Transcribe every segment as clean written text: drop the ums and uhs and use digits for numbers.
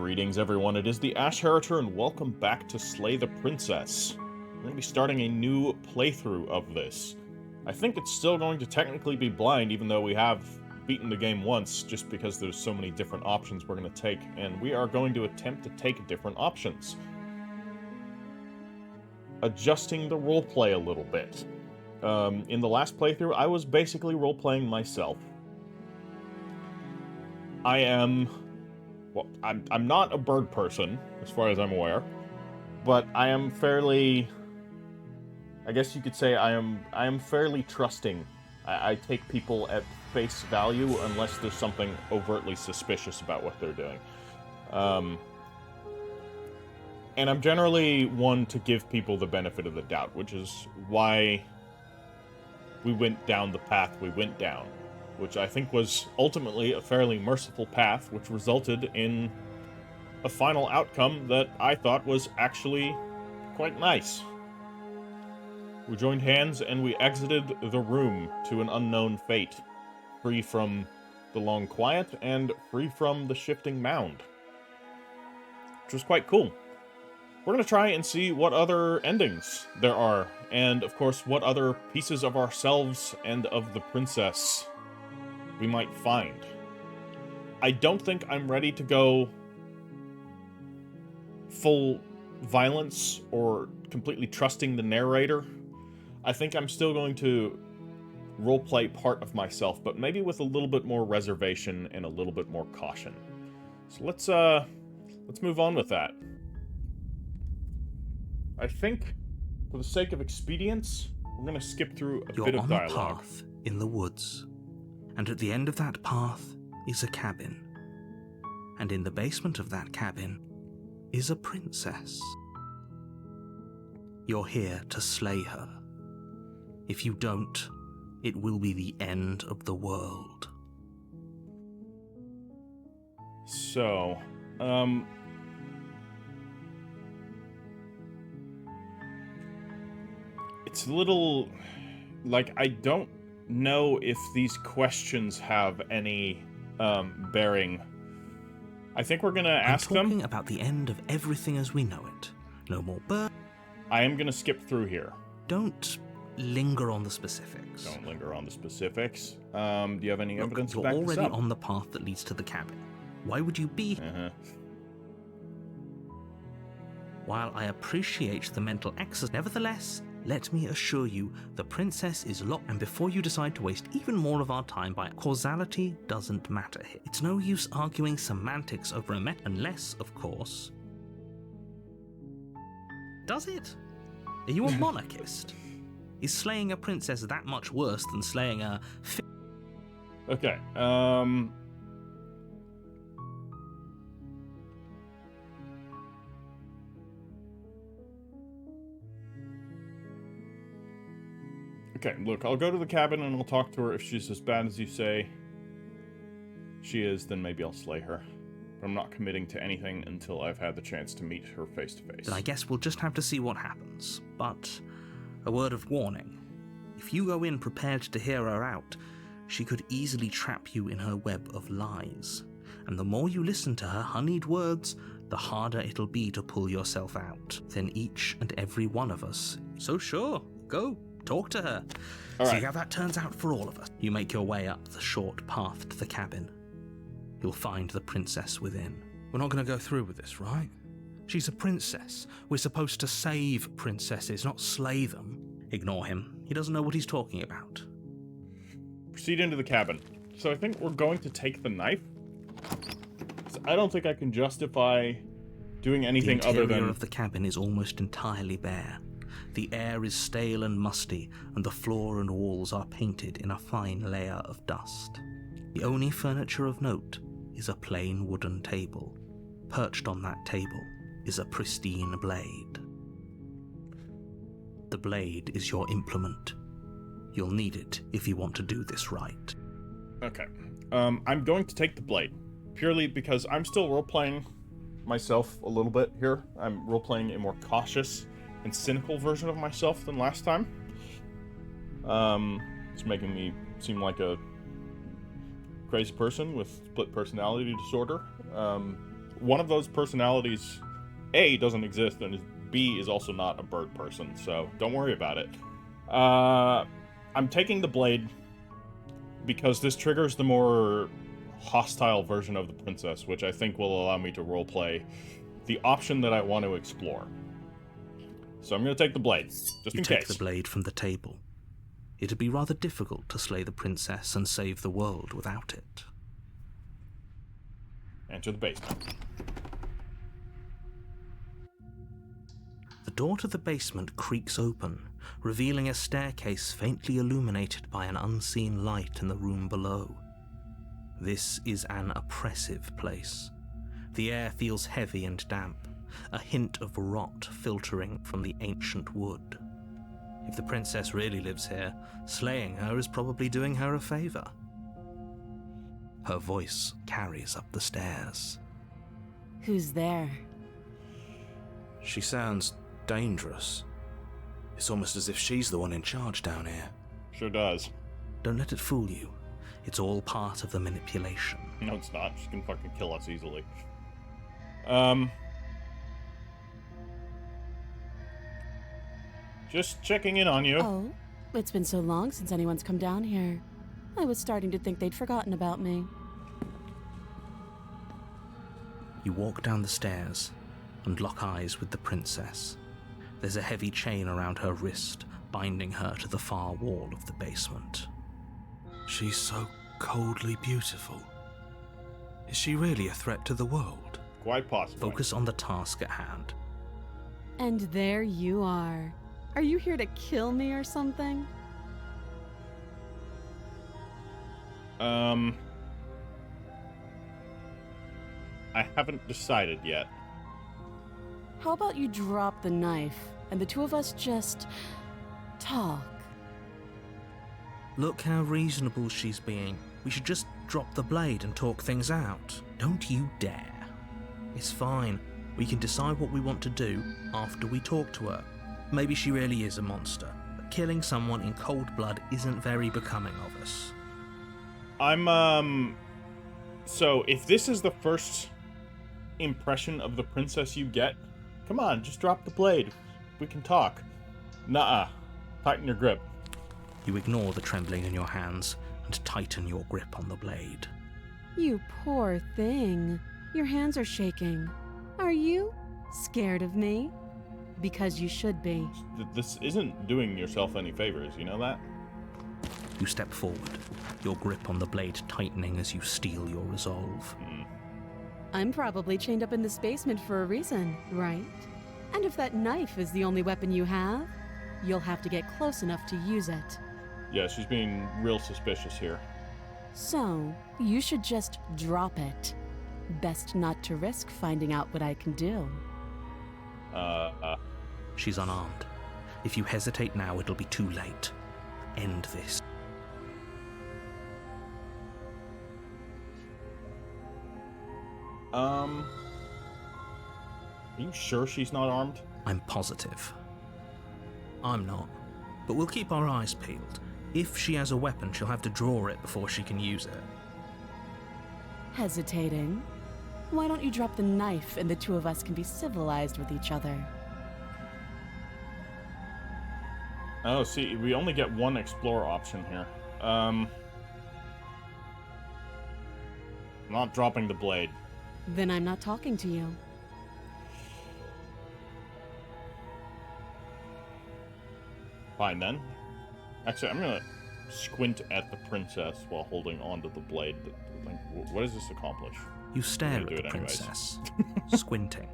Greetings everyone, it is the Heritor and welcome back to Slay the Princess. We're going to be starting a new playthrough of this. I think it's still going to technically be blind even though we have beaten the game once just because there's so many different options we're going to take, and we are going to attempt to take different options. Adjusting the roleplay a little bit. In the last playthrough, I was basically roleplaying myself. Well, I'm not a bird person, as far as I'm aware, but I am fairly, I guess you could say I am fairly trusting. I take people at face value unless there's something overtly suspicious about what they're doing. And I'm generally one to give people the benefit of the doubt, which is why we went down the path we went down, which I think was ultimately a fairly merciful path, which resulted in a final outcome that I thought was actually quite nice. We joined hands and we exited the room to an unknown fate, free from the long quiet and free from the shifting mound, which was quite cool. We're going to try and see what other endings there are, and of course what other pieces of ourselves and of the princess we might find. I don't think I'm ready to go full violence or completely trusting the narrator. I think I'm still going to roleplay part of myself, but maybe with a little bit more reservation and a little bit more caution. So let's move on with that. I think, for the sake of expedience, we're going to skip through a bit of dialogue. You're on a path in the woods, and at the end of that path is a cabin. And in the basement of that cabin is a princess. You're here to slay her. If you don't, it will be the end of the world. So, it's a little, like, I don't know if these questions have any, bearing. I think we're gonna ask them. I'm talking about the end of everything as we know it. No more bird. I am gonna skip through here. Don't linger on the specifics. Don't linger on the specifics. Do you have any evidence to You're back this already up? on the path that leads to the cabin. Why would you be? While I appreciate the mental exercise, nevertheless, let me assure you, the princess is locked, and before you decide to waste even more of our time by causality doesn't matter here. It's no use arguing semantics over a unless, of course. Does it? Are you a monarchist? Is slaying a princess that much worse than slaying a... Okay, Okay, look, I'll go to the cabin and I'll talk to her. If she's as bad as you say she is, then maybe I'll slay her. But I'm not committing to anything until I've had the chance to meet her face to face. Then I guess we'll just have to see what happens. But a word of warning. If you go in prepared to hear her out, she could easily trap you in her web of lies. And the more you listen to her honeyed words, the harder it'll be to pull yourself out. Then each and every one of us. So sure, go. Talk to her. See how that turns out for all of us. You make your way up the short path to the cabin. You'll find the princess within. We're not going to go through with this, right? She's a princess. We're supposed to save princesses, not slay them. Ignore him. He doesn't know what he's talking about. Proceed into the cabin. So I think we're going to take the knife. I don't think I can justify doing anything other than... The interior of the cabin is almost entirely bare. The air is stale and musty, and the floor and walls are painted in a fine layer of dust. The only furniture of note is a plain wooden table. Perched on that table is a pristine blade. The blade is your implement. You'll need it if you want to do this right. Okay. I'm going to take the blade, purely because I'm still role-playing myself a little bit here. I'm role-playing a more cautious and cynical version of myself than last time. It's making me seem like a crazy person with split personality disorder. one of those personalities, A, doesn't exist, and B, is also not a bird person, so don't worry about it. I'm taking the blade because this triggers the more hostile version of the princess, which I think will allow me to roleplay the option that I want to explore. So I'm going to take the blade, just in case. You take the blade from the table. It'd be rather difficult to slay the princess and save the world without it. Enter the basement. The door to the basement creaks open, revealing a staircase faintly illuminated by an unseen light in the room below. This is an oppressive place. The air feels heavy and damp, a hint of rot filtering from the ancient wood. If the princess really lives here, slaying her is probably doing her a favor. Her voice carries up the stairs. Who's there? She sounds dangerous. It's almost as if she's the one in charge down here. Sure does. Don't let it fool you. It's all part of the manipulation. No, it's not. She can fucking kill us easily. Just checking in on you. Oh, it's been so long since anyone's come down here. I was starting to think they'd forgotten about me. You walk down the stairs and lock eyes with the princess. There's a heavy chain around her wrist, binding her to the far wall of the basement. She's so coldly beautiful. Is she really a threat to the world? Quite possibly. Focus on the task at hand. And there you are. Are you here to kill me or something? I haven't decided yet. How about you drop the knife and the two of us just talk? Look how reasonable she's being. We should just drop the blade and talk things out. Don't you dare. It's fine. We can decide what we want to do after we talk to her. Maybe she really is a monster, but killing someone in cold blood isn't very becoming of us. So if this is the first impression of the princess you get, come on, just drop the blade. We can talk. Nuh-uh. Tighten your grip. You ignore the trembling in your hands and tighten your grip on the blade. You poor thing. Your hands are shaking. Are you scared of me? Because you should be. This isn't doing yourself any favors, you know that? You step forward, your grip on the blade tightening as you steel your resolve. I'm probably chained up in this basement for a reason, right? And if that knife is the only weapon you have, you'll have to get close enough to use it. Yeah, she's being real suspicious here. So, you should just drop it. Best not to risk finding out what I can do. She's unarmed. If you hesitate now, it'll be too late. End this. Are you sure she's not armed? I'm positive. I'm not. But we'll keep our eyes peeled. If she has a weapon, she'll have to draw it before she can use it. Hesitating? Why don't you drop the knife and the two of us can be civilized with each other? Oh, see, we only get one explore option here. Not dropping the blade. Then I'm not talking to you. Fine then. Actually, I'm gonna squint at the princess while holding onto the blade. Like, what does this accomplish? You stare at do the it anyways. princess, squinting.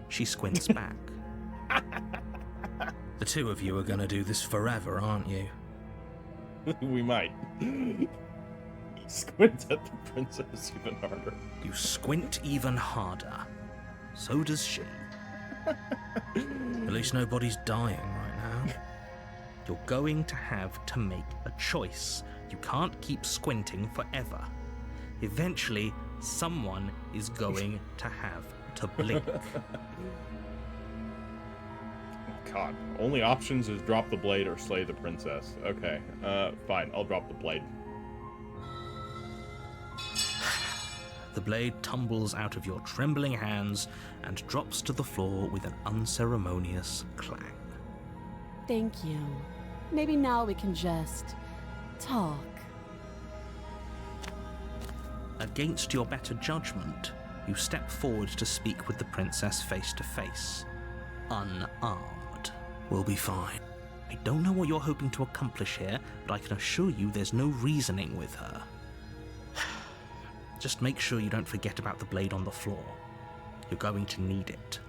She squints back. The two of you are gonna do this forever, aren't you? We might. Squint at the princess even harder. You squint even harder. So does she. At least nobody's dying right now. You're going to have to make a choice. You can't keep squinting forever. Eventually, someone is going to have to blink. God, only options is drop the blade or slay the princess. Okay, fine, I'll drop the blade. The blade tumbles out of your trembling hands and drops to the floor with an unceremonious clang. Thank you. Maybe now we can just talk. Against your better judgment, you step forward to speak with the princess face to face. Unarmed. We'll be fine. I don't know what you're hoping to accomplish here, but I can assure you there's no reasoning with her. Just make sure you don't forget about the blade on the floor. You're going to need it.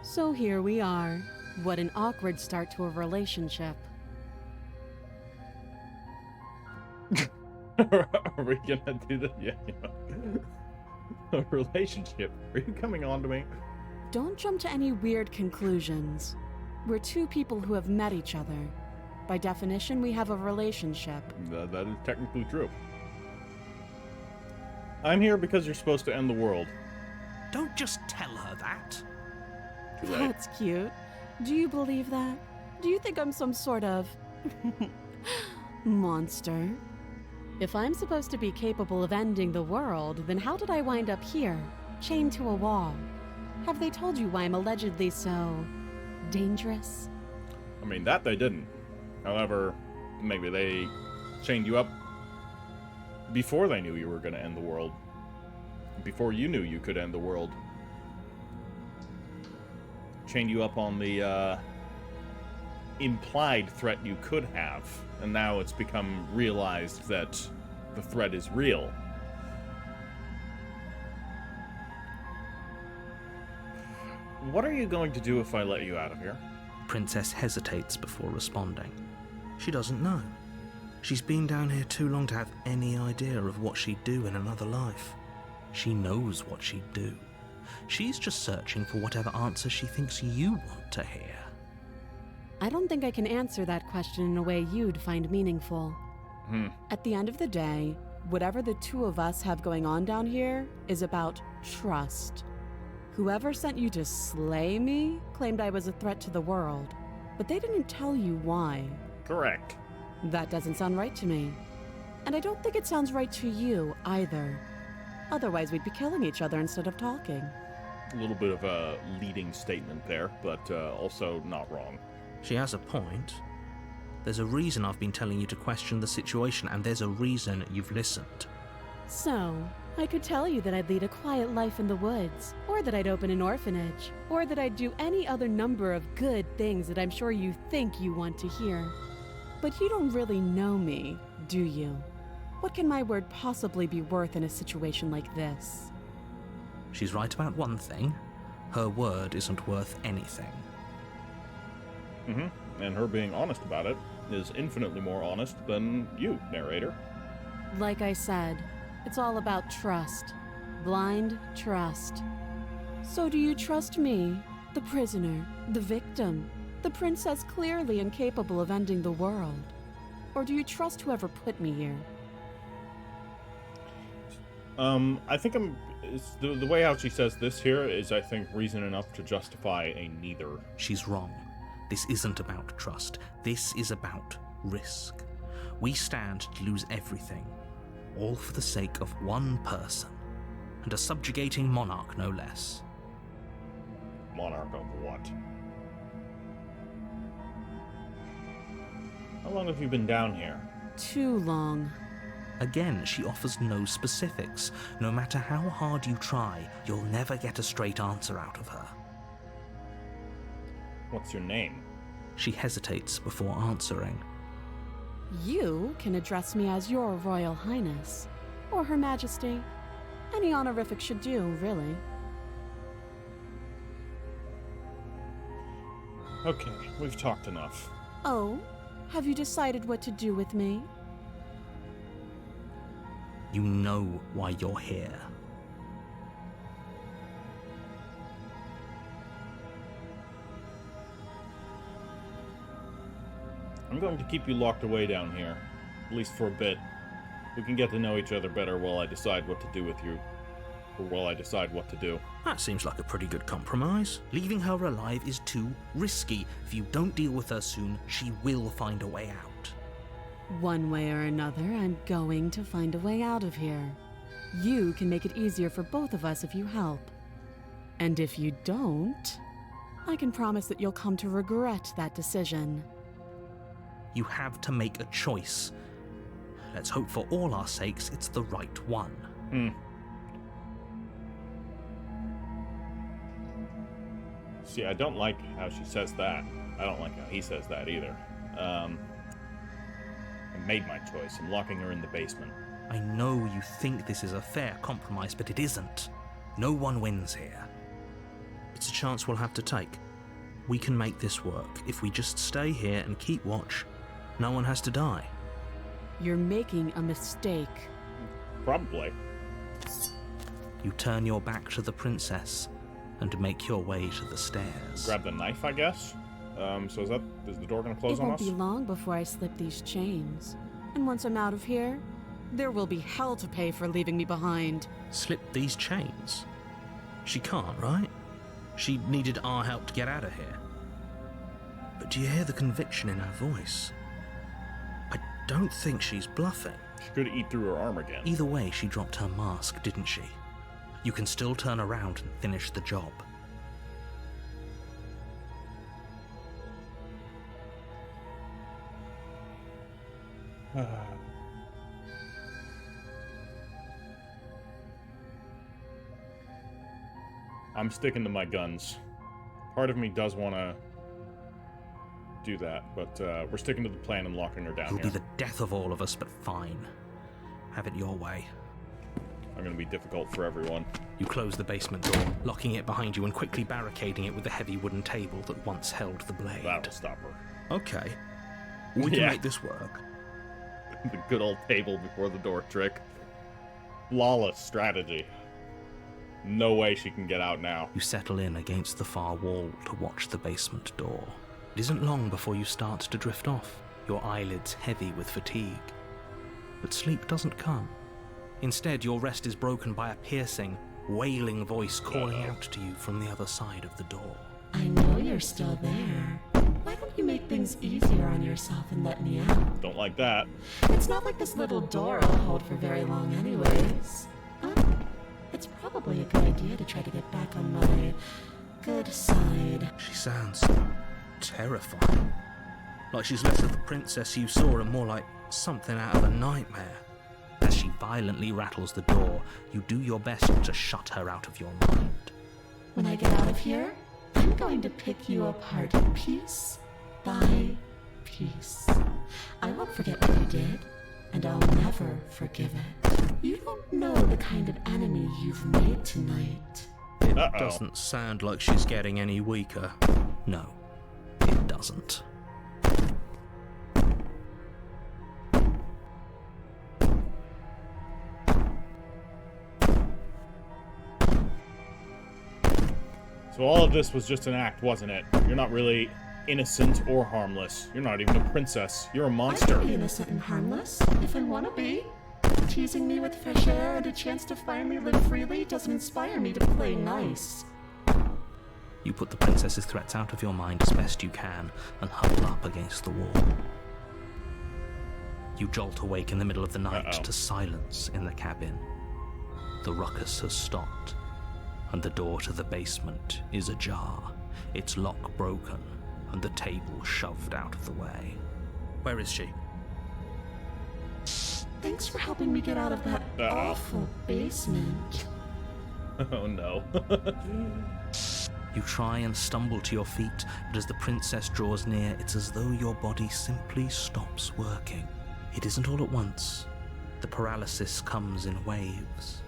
So here we are. What an awkward start to a relationship. Are we gonna do that? Yeah, a relationship. Are you coming on to me? Don't jump to any weird conclusions. We're two people who have met each other. By definition, we have a relationship. That is technically true. I'm here because you're supposed to end the world. Don't just tell her that. Too late. That's cute. Do you believe that? Do you think I'm some sort of monster? If I'm supposed to be capable of ending the world, then how did I wind up here, chained to a wall? Have they told you why I'm allegedly so dangerous? I mean, that they didn't. However, maybe they chained you up before they knew you were going to end the world. Before you knew you could end the world. Chained you up on the implied threat you could have, and now it's become realized that the threat is real. What are you going to do if I let you out of here? Princess hesitates before responding. She doesn't know. She's been down here too long to have any idea of what she'd do in another life. She knows what she'd do. She's just searching for whatever answer she thinks you want to hear. I don't think I can answer that question in a way you'd find meaningful. At the end of the day, whatever the two of us have going on down here is about trust. Whoever sent you to slay me claimed I was a threat to the world, but they didn't tell you why. Correct. That doesn't sound right to me. And I don't think it sounds right to you either. Otherwise, we'd be killing each other instead of talking. A little bit of a leading statement there, but also not wrong. She has a point. There's a reason I've been telling you to question the situation, and there's a reason you've listened. So, I could tell you that I'd lead a quiet life in the woods, or that I'd open an orphanage, or that I'd do any other number of good things that I'm sure you think you want to hear. But you don't really know me, do you? What can my word possibly be worth in a situation like this? She's right about one thing. Her word isn't worth anything. And her being honest about it is infinitely more honest than you, narrator. Like I said, it's all about trust. Blind trust. So do you trust me, the prisoner, the victim, the princess clearly incapable of ending the world? Or do you trust whoever put me here? I think the way how she says this here is, I think, reason enough to justify a neither. She's wrong. This isn't about trust. This is about risk. We stand to lose everything, all for the sake of one person, and a subjugating monarch no less. Monarch of what? How long have you been down here? Too long. Again, she offers no specifics. No matter how hard you try, you'll never get a straight answer out of her. What's your name? She hesitates before answering. You can address me as Your Royal Highness, or Her Majesty. Any honorific should do, really. Okay, we've talked enough. Oh, have you decided what to do with me? You know why you're here. I'm going to keep you locked away down here, at least for a bit. We can get to know each other better while I decide what to do with you, or while I decide what to do. That seems like a pretty good compromise. Leaving her alive is too risky. If you don't deal with her soon, she will find a way out. One way or another, I'm going to find a way out of here. You can make it easier for both of us if you help. And if you don't, I can promise that you'll come to regret that decision. You have to make a choice. Let's hope for all our sakes it's the right one. See, I don't like how she says that. I don't like how he says that either. I made my choice. I'm locking her in the basement. I know you think this is a fair compromise, but it isn't. No one wins here. It's a chance we'll have to take. We can make this work. If we just stay here and keep watch, no one has to die. You're making a mistake. Probably. You turn your back to the princess and make your way to the stairs. Grab the knife, I guess? So is the door gonna close It on won't us? be long before I slip these chains. And once I'm out of here, there will be hell to pay for leaving me behind. Slip these chains? She can't, right? She needed our help to get out of here. But do you hear the conviction in her voice? I don't think she's bluffing. She could eat through her arm again. Either way, she dropped her mask, didn't she? You can still turn around and finish the job. I'm sticking to my guns. Part of me does want to do that, but we're sticking to the plan and locking her down It'll here. be the death of all of us, but fine. Have it your way. I'm going to be difficult for everyone. You close the basement door, locking it behind you and quickly barricading it with the heavy wooden table that once held the blade. That'll stop her. Okay. We can Yeah. make this work. The good old table before the door trick. Flawless strategy. No way she can get out now. You settle in against the far wall to watch the basement door. It isn't long before you start to drift off, your eyelids heavy with fatigue. But sleep doesn't come. Instead, your rest is broken by a piercing, wailing voice calling out to you from the other side of the door. I know you're still there. Why don't you make things easier on yourself and let me out? Don't like that. It's not like this little door will hold for very long anyways. It's probably a good idea to try to get back on my good side. She sounds terrifying. Like she's less of the princess you saw and more like something out of a nightmare. As she violently rattles the door, you do your best to shut her out of your mind. When I get out of here, I'm going to pick you apart piece by piece. I won't forget what you did, and I'll never forgive it. You don't know the kind of enemy you've made tonight. It doesn't sound like she's getting any weaker. No, it doesn't. So all of this was just an act, wasn't it? You're not really innocent or harmless. You're not even a princess. You're a I monster. can be innocent and harmless, if I want to be. Teasing me with fresh air and a chance to finally live freely doesn't inspire me to play nice. You put the princess's threats out of your mind as best you can and huddle up against the wall. You jolt awake in the middle of the night to silence in the cabin. The ruckus has stopped, and the door to the basement is ajar, its lock broken, and the table shoved out of the way. Where is she? Thanks for helping me get out of that awful basement. Oh no. You try and stumble to your feet, but as the princess draws near, it's as though your body simply stops working. It isn't all at once. The paralysis comes in waves.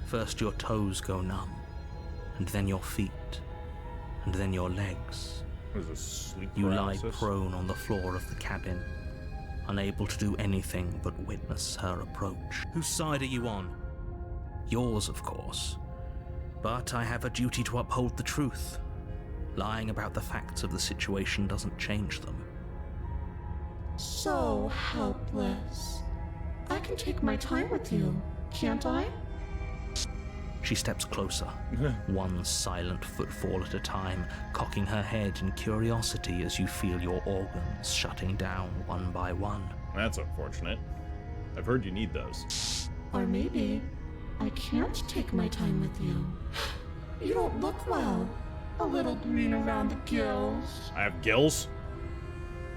First your toes go numb, and then your feet, and then your legs. What is this, sleep You lie paralysis? prone on the floor of the cabin, unable to do anything but witness her approach. Whose side are you on? Yours, of course. But I have a duty to uphold the truth. Lying about the facts of the situation doesn't change them. So helpless. I can take my time with you, can't I? She steps closer, one silent footfall at a time, cocking her head in curiosity as you feel your organs shutting down one by one. That's unfortunate. I've heard you need those. Or maybe I can't take my time with you. You don't look well. A little green around the gills. I have gills?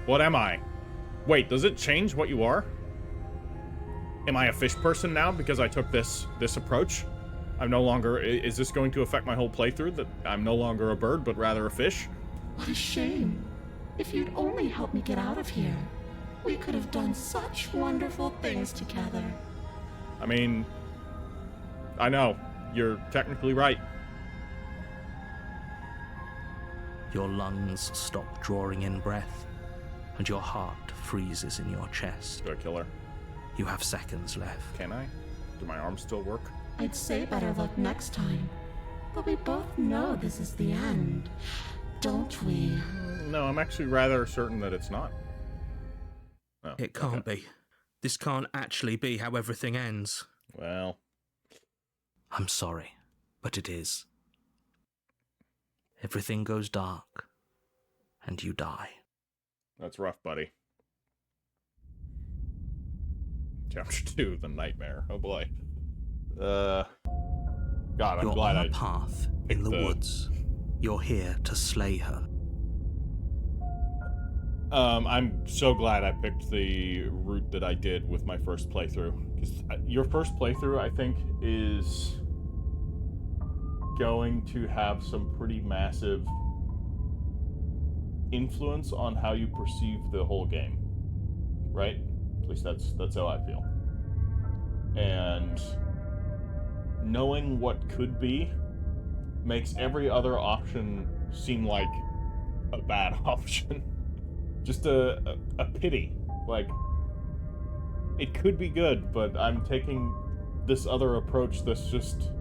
What am I? Wait, does it change what you are? Am I a fish person now because I took this approach? I'm no longer... Is this going to affect my whole playthrough, that I'm no longer a bird, but rather a fish? What a shame. If you'd only helped me get out of here, we could have done such wonderful things together. I mean... I know. You're technically right. Your lungs stop drawing in breath, and your heart freezes in your chest. Do I kill her? You have seconds left. Can I? Do my arms still work? I'd say better luck next time. But we both know this is the end, don't we? No, I'm actually rather certain that it's not. Oh, It can't be. This can't actually be how everything ends. Well... I'm sorry, but it is. Everything goes dark, and you die. That's rough, buddy. Chapter 2, The Nightmare. Oh boy. God, I'm You're glad on I a path in the woods. You're here to slay her. I'm so glad I picked the route that I did with my first playthrough. Because your first playthrough, I think, is going to have some pretty massive influence on how you perceive the whole game. Right? At least that's how I feel. And knowing what could be makes every other option seem like a bad option. Just a pity. Like, it could be good, but I'm taking this other approach that's just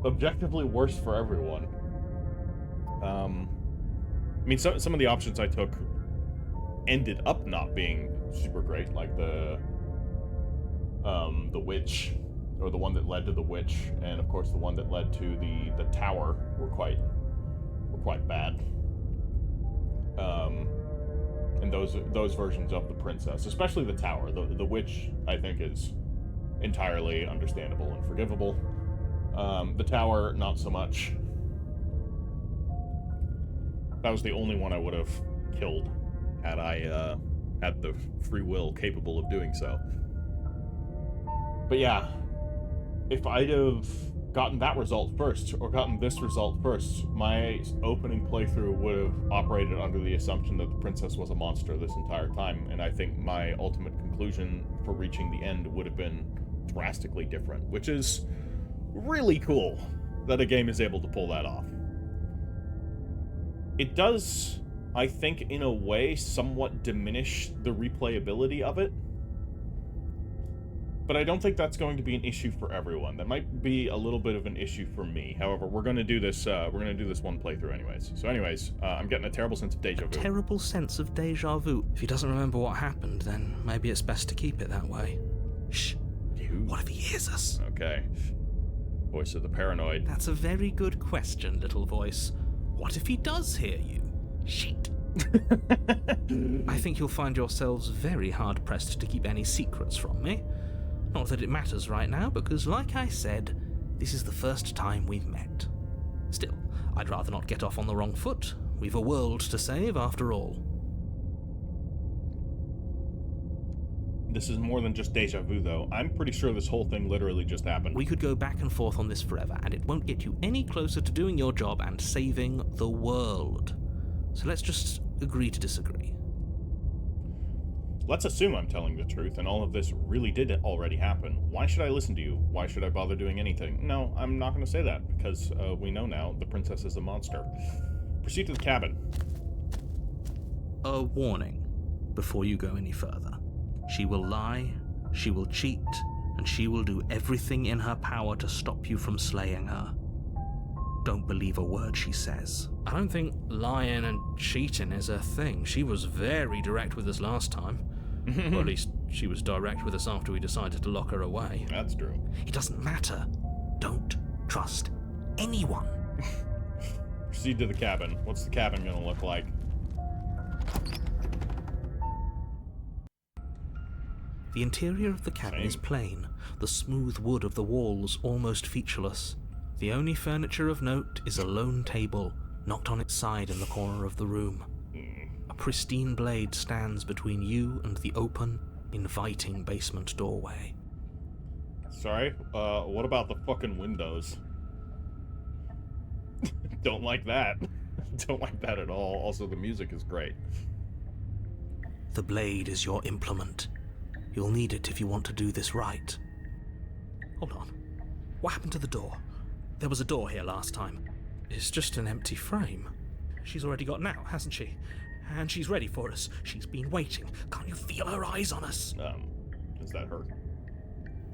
objectively worse for everyone. I mean, some of the options I took ended up not being super great, like the witch, or the one that led to the witch, and of course the one that led to the tower were quite bad. And those versions of the princess, especially the tower. The witch, I think, is entirely understandable and forgivable. The tower, not so much. That was the only one I would have killed had I had the free will capable of doing so. But yeah, if I'd have gotten that result first, or gotten this result first, my opening playthrough would have operated under the assumption that the princess was a monster this entire time, and I think my ultimate conclusion for reaching the end would have been drastically different, which is really cool that a game is able to pull that off. It does, I think, in a way, somewhat diminish the replayability of it. But I don't think that's going to be an issue for everyone. That might be a little bit of an issue for me. However, we're going to do this. We're going to do this one playthrough, anyways. So, anyways, I'm getting a terrible sense of deja vu. Terrible sense of deja vu. If he doesn't remember what happened, then maybe it's best to keep it that way. Shh. What if he hears us? Okay. Voice of the paranoid. That's a very good question, little voice. What if he does hear you? Shit. I think you'll find yourselves very hard-pressed to keep any secrets from me. Not that it matters right now, because like I said, this is the first time we've met. Still, I'd rather not get off on the wrong foot. We've a world to save, after all. This is more than just deja vu, though. I'm pretty sure this whole thing literally just happened. We could go back and forth on this forever, and it won't get you any closer to doing your job and saving the world. So let's just agree to disagree. Let's assume I'm telling the truth, and all of this really did already happen. Why should I listen to you? Why should I bother doing anything? No, I'm not going to say that, because we know now the princess is a monster. Proceed to the cabin. A warning before you go any further. She will lie, she will cheat, and she will do everything in her power to stop you from slaying her. Don't believe a word she says. I don't think lying and cheating is her thing. She was very direct with us last time. Or at least she was direct with us after we decided to lock her away. That's true. It doesn't matter. Don't trust anyone. Proceed to the cabin. What's the cabin gonna look like? The interior of the cabin is plain, the smooth wood of the walls almost featureless. The only furniture of note is a lone table, knocked on its side in the corner of the room. A pristine blade stands between you and the open, inviting basement doorway. Sorry, what about the fucking windows? Don't like that. Don't like that at all. Also, the music is great. The blade is your implement. You'll need it if you want to do this right. Hold on. What happened to the door? There was a door here last time. It's just an empty frame. She's already got an out, hasn't she? And she's ready for us. She's been waiting. Can't you feel her eyes on us? Is that her?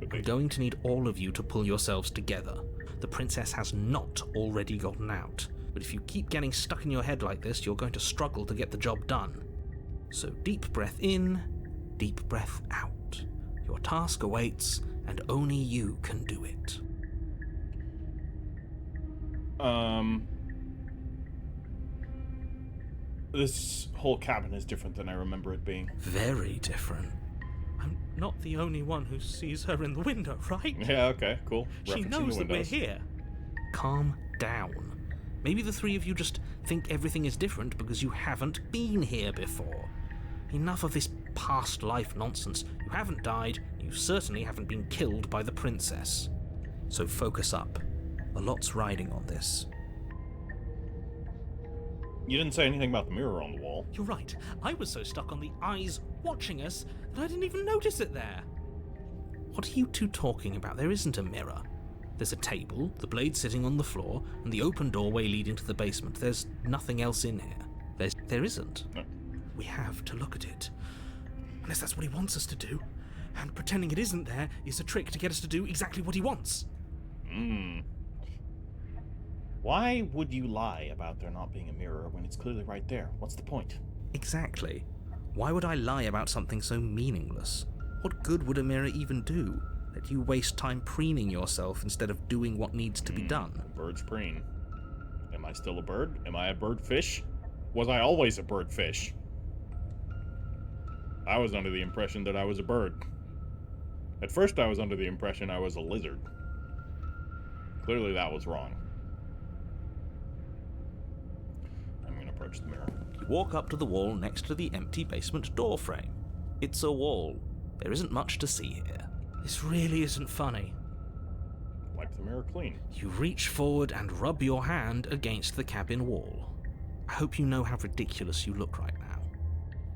I'm going to need all of you to pull yourselves together. The princess has not already gotten out. But if you keep getting stuck in your head like this, you're going to struggle to get the job done. So deep breath in, deep breath out. Your task awaits, and only you can do it. This whole cabin is different than I remember it being. Very different. I'm not the only one who sees her in the window, right? Yeah, okay, cool. She Referencing knows the that we're windows. here. Calm down. Maybe the three of you just think everything is different because you haven't been here before. Enough of this past life nonsense. You haven't died, you certainly haven't been killed by the princess. So focus up. A lot's riding on this. You didn't say anything about the mirror on the wall. You're right. I was so stuck on the eyes watching us that I didn't even notice it there. What are you two talking about? There isn't a mirror. There's a table, the blade sitting on the floor, and the open doorway leading to the basement. There's nothing else in here. There isn't. No. We have to look at it. Unless that's what he wants us to do. And pretending it isn't there is a trick to get us to do exactly what he wants. Why would you lie about there not being a mirror when it's clearly right there? What's the point? Exactly. Why would I lie about something so meaningless? What good would a mirror even do? Let you waste time preening yourself instead of doing what needs to be done. Bird's preen. Am I still a bird? Am I a birdfish? Was I always a birdfish? I was under the impression that I was a bird. At first I was under the impression I was a lizard. Clearly that was wrong. I'm gonna approach the mirror. You walk up to the wall next to the empty basement door frame. It's a wall. There isn't much to see here. This really isn't funny. Wipe the mirror clean. You reach forward and rub your hand against the cabin wall. I hope you know how ridiculous you look right now.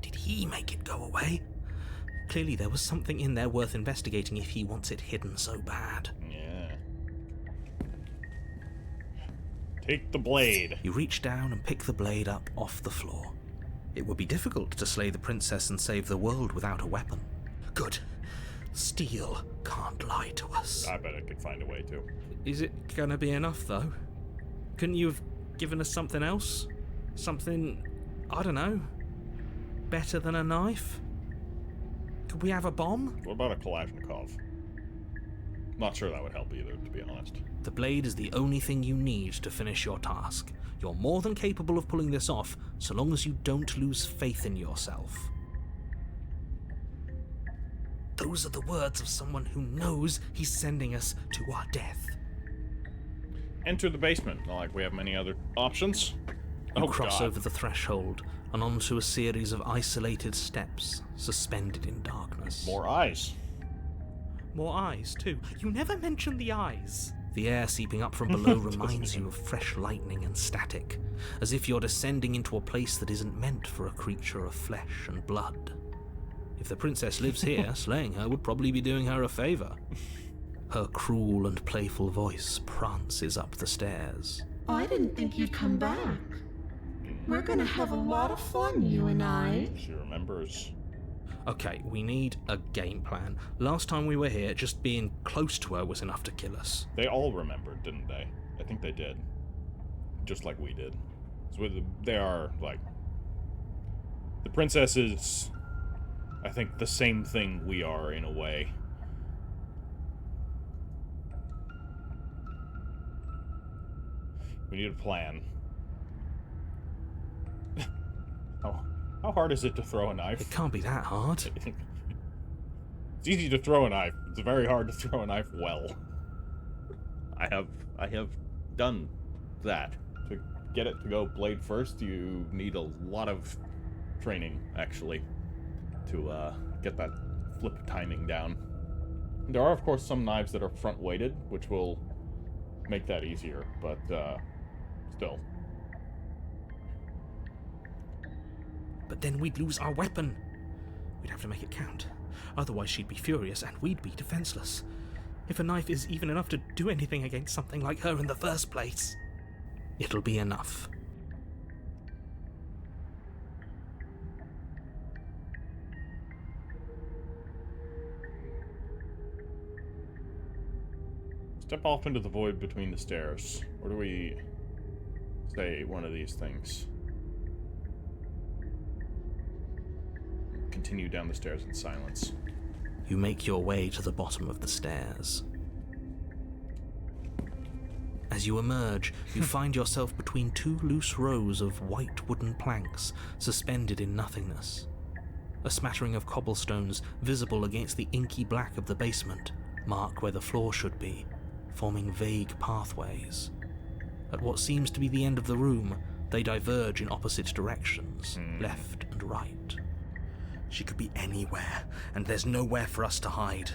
Did he make it go away? Clearly there was something in there worth investigating if he wants it hidden so bad. Yeah. Take the blade. You reach down and pick the blade up off the floor. It would be difficult to slay the princess and save the world without a weapon. Good. Steel can't lie to us. I bet I could find a way to. Is it gonna be enough, though? Couldn't you have given us something else? Something, I don't know, better than a knife? Could we have a bomb? What about a Kalashnikov? Not sure that would help either, to be honest. The blade is the only thing you need to finish your task. You're more than capable of pulling this off, so long as you don't lose faith in yourself. Those are the words of someone who knows he's sending us to our death. Enter the basement. Not like we have many other options. You cross God. over the threshold and onto a series of isolated steps, suspended in darkness. More eyes. More eyes, too. You never mention the eyes. The air seeping up from below reminds you of fresh lightning and static, as if you're descending into a place that isn't meant for a creature of flesh and blood. If the princess lives here, slaying her would probably be doing her a favor. Her cruel and playful voice prances up the stairs. I didn't think you'd come back. We're gonna have a lot of fun, you and I. She remembers. Okay, we need a game plan. Last time we were here, just being close to her was enough to kill us. They all remembered, didn't they? I think they did. Just like we did. So they are, like... The princess is, I think, the same thing we are in a way. We need a plan. How hard is it to throw a knife? It can't be that hard. It's It's easy to throw a knife. It's very hard to throw a knife well. I have done that. To get it to go blade first, you need a lot of training, actually, to get that flip timing down. There are, of course, some knives that are front-weighted, which will make that easier, but still. But then we'd lose our weapon. We'd have to make it count. Otherwise she'd be furious and we'd be defenseless. If a knife is even enough to do anything against something like her in the first place, it'll be enough. Step off into the void between the stairs. Or do we say one of these things? Continue down the stairs in silence. You make your way to the bottom of the stairs. As you emerge, you find yourself between two loose rows of white wooden planks suspended in nothingness. A smattering of cobblestones visible against the inky black of the basement mark where the floor should be, forming vague pathways. At what seems to be the end of the room, they diverge in opposite directions, left and right. She could be anywhere, and there's nowhere for us to hide.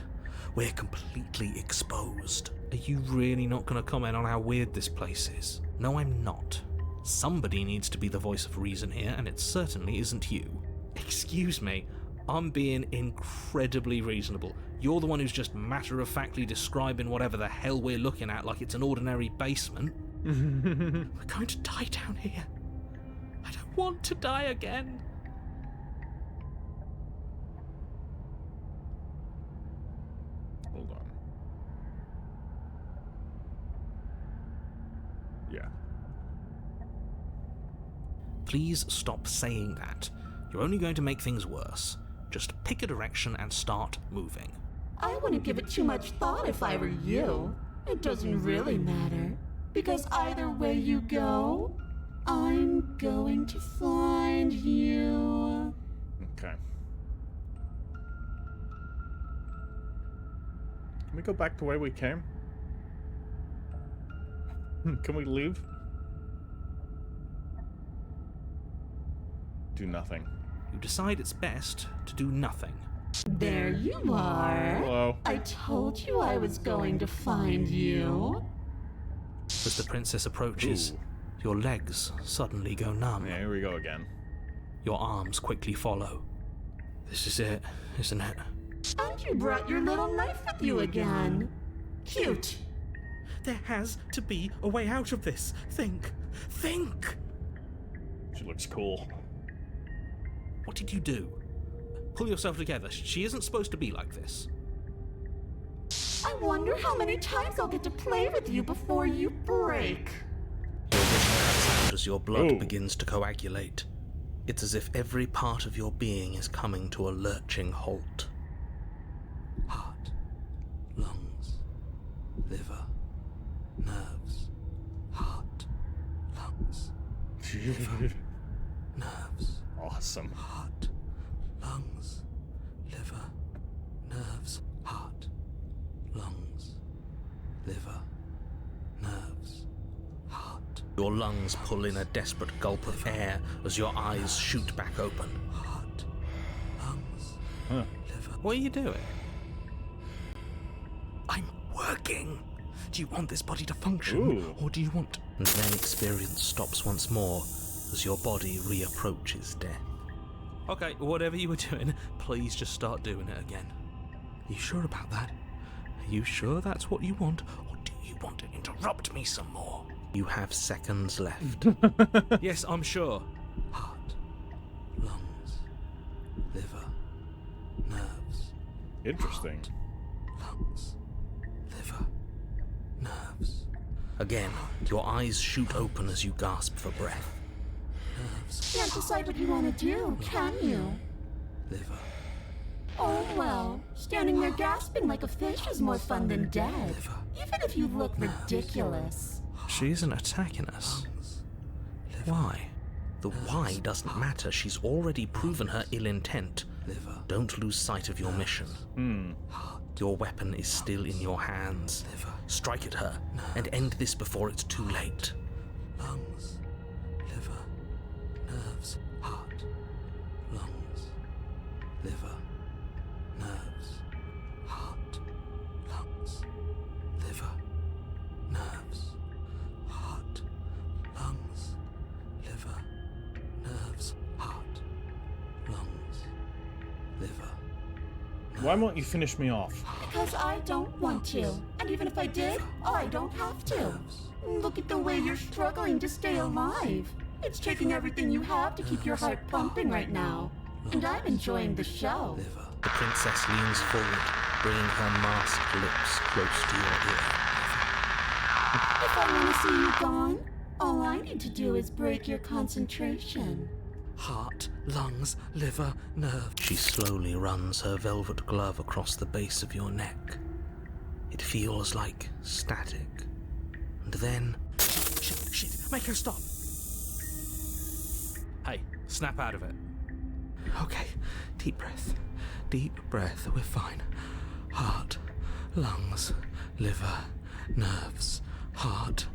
We're completely exposed. Are you really not going to comment on how weird this place is? No, I'm not. Somebody needs to be the voice of reason here, and it certainly isn't you. Excuse me, I'm being incredibly reasonable. You're the one who's just matter-of-factly describing whatever the hell we're looking at like it's an ordinary basement. We're going to die down here. I don't want to die again. Hold on. Yeah. Please stop saying that. You're only going to make things worse. Just pick a direction and start moving. I wouldn't give it too much thought if I were you. It doesn't really matter. Because either way you go, I'm going to find you. Okay. Can we go back the way we came? Can we leave? Do nothing. You decide it's best to do nothing. There you are. Hello. I told you I was going to find you. As the princess approaches, Ooh. your legs suddenly go numb. Yeah, here we go again. Your arms quickly follow. This is it, isn't it? And you brought your little knife with you again. Cute. There has to be a way out of this. Think! She looks cool. What did you do? Pull yourself together. She isn't supposed to be like this. I wonder how many times I'll get to play with you before you break. Your vision as your blood Ooh. begins to coagulate. It's as if every part of your being is coming to a lurching halt. Heart, lungs, liver, nerves, heart, lungs, liver, nerves, Awesome. heart, lungs, liver, nerves, heart, lungs, liver, nerves, heart. Your lungs pull in a desperate gulp of air as your eyes shoot back open. Heart, lungs, liver. What are you doing? I'm working. Do you want this body to function, Ooh. or do you want... And then experience stops once more as your body reapproaches death. Okay, whatever you were doing, please just start doing it again. You sure about that? Are you sure that's what you want, or do you want to interrupt me some more? You have seconds left. Yes, I'm sure. Heart, lungs, liver, nerves. Interesting. Lungs, liver, nerves. Again, your eyes shoot open as you gasp for breath. Nerves, Can't decide what you want to do, can you? liver, Oh well, standing there gasping like a fish is more fun than dead. liver. Even if you look ridiculous. She isn't attacking us. Why? The why doesn't matter. She's already proven her ill intent. liver. Don't lose sight of your mission. Your weapon is still in your hands. Strike at her and end this before it's too late. Lungs, liver, nerves, heart, lungs, liver, nerves, heart, lungs, liver, nerves, heart, lungs, liver, nerves, heart, lungs, liver. Why won't you finish me off? Because I don't want to. And even if I did, I don't have to. Look at the way you're struggling to stay alive. It's taking everything you have to keep your heart pumping right now. And I'm enjoying the show. The princess leans forward, bringing her masked lips close to your ear. If I want to see you gone, all I need to do is break your concentration. Heart, lungs, liver, nerve. She slowly runs her velvet glove across the base of your neck. It feels like static. And then... Shit, make her stop. Hey, snap out of it. Okay, deep breath, we're fine. Heart, lungs, liver, nerves, heart.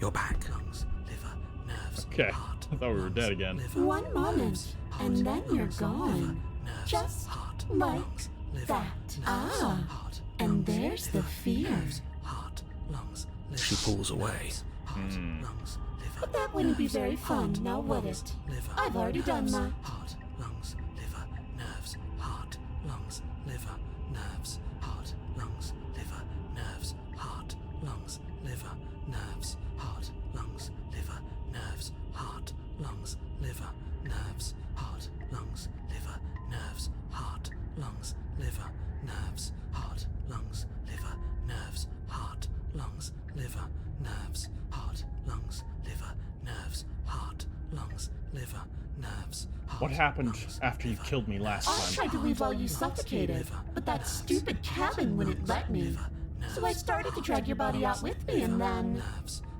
You're back. Lungs, liver, nerves, Okay, heart, I thought we were lungs, dead again. liver, One moment, nerves, and heart, then you're lungs, gone. liver, nerves, Just heart, like lungs, liver, that. nerves, Ah, heart, and lungs, there's the liver, fear. nerves, heart, lungs, liver, She pulls away. nerves, heart, lungs, liver, But that wouldn't be very nerves, fun, heart, now would lungs, it? liver, I've already done nerves, that. Heart, lungs, liver, nerves, heart, lungs, liver, nerves, heart, lungs, liver, nerves, heart, lungs, liver, nerves, heart, lungs, liver, nerves, heart, lungs, liver, nerves, heart, lungs, liver, nerves, heart, lungs, liver, nerves, heart, lungs, liver, nerves, heart, lungs, liver, nerves, heart, lungs, liver, nerves, heart, lungs, liver, nerves. What happened after you killed me last I time? tried to leave while you suffocated, but that stupid cabin wouldn't let me. So I started to drag your body out with me, and then...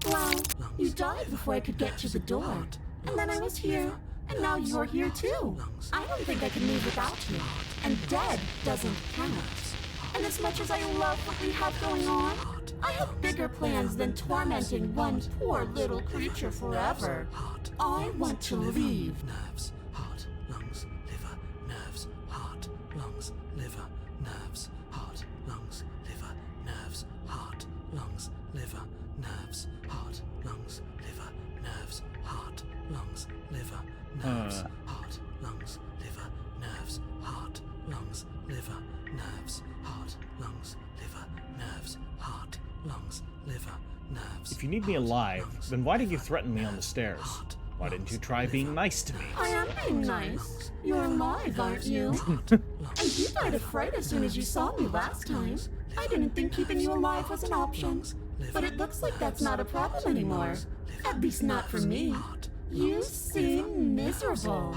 Well, you died before I could get to the door. And then I was here, and now you're here too. I don't think I can leave without you. And dead doesn't count. And as much as I love what we have going on, I have bigger plans than tormenting one poor little creature forever. I want to leave. Nerves, heart, lungs, liver, nerves, heart, lungs, liver, nerves, heart, lungs, liver, nerves, heart, lungs, liver, nerves, heart, lungs, liver, nerves, heart, lungs, liver, nerves, heart, lungs, liver, nerves, heart, lungs, liver, nerves, heart, lungs, liver, nerves, heart, lungs, liver, nerves. If you need me alive, then why did you threaten me on the stairs? Why didn't you try being nice to me? I am being nice. You're alive, aren't you? And you died of fright as soon as you saw me last time. I didn't think keeping you alive was an option. But it looks like that's not a problem anymore. At least not for me. You seem miserable.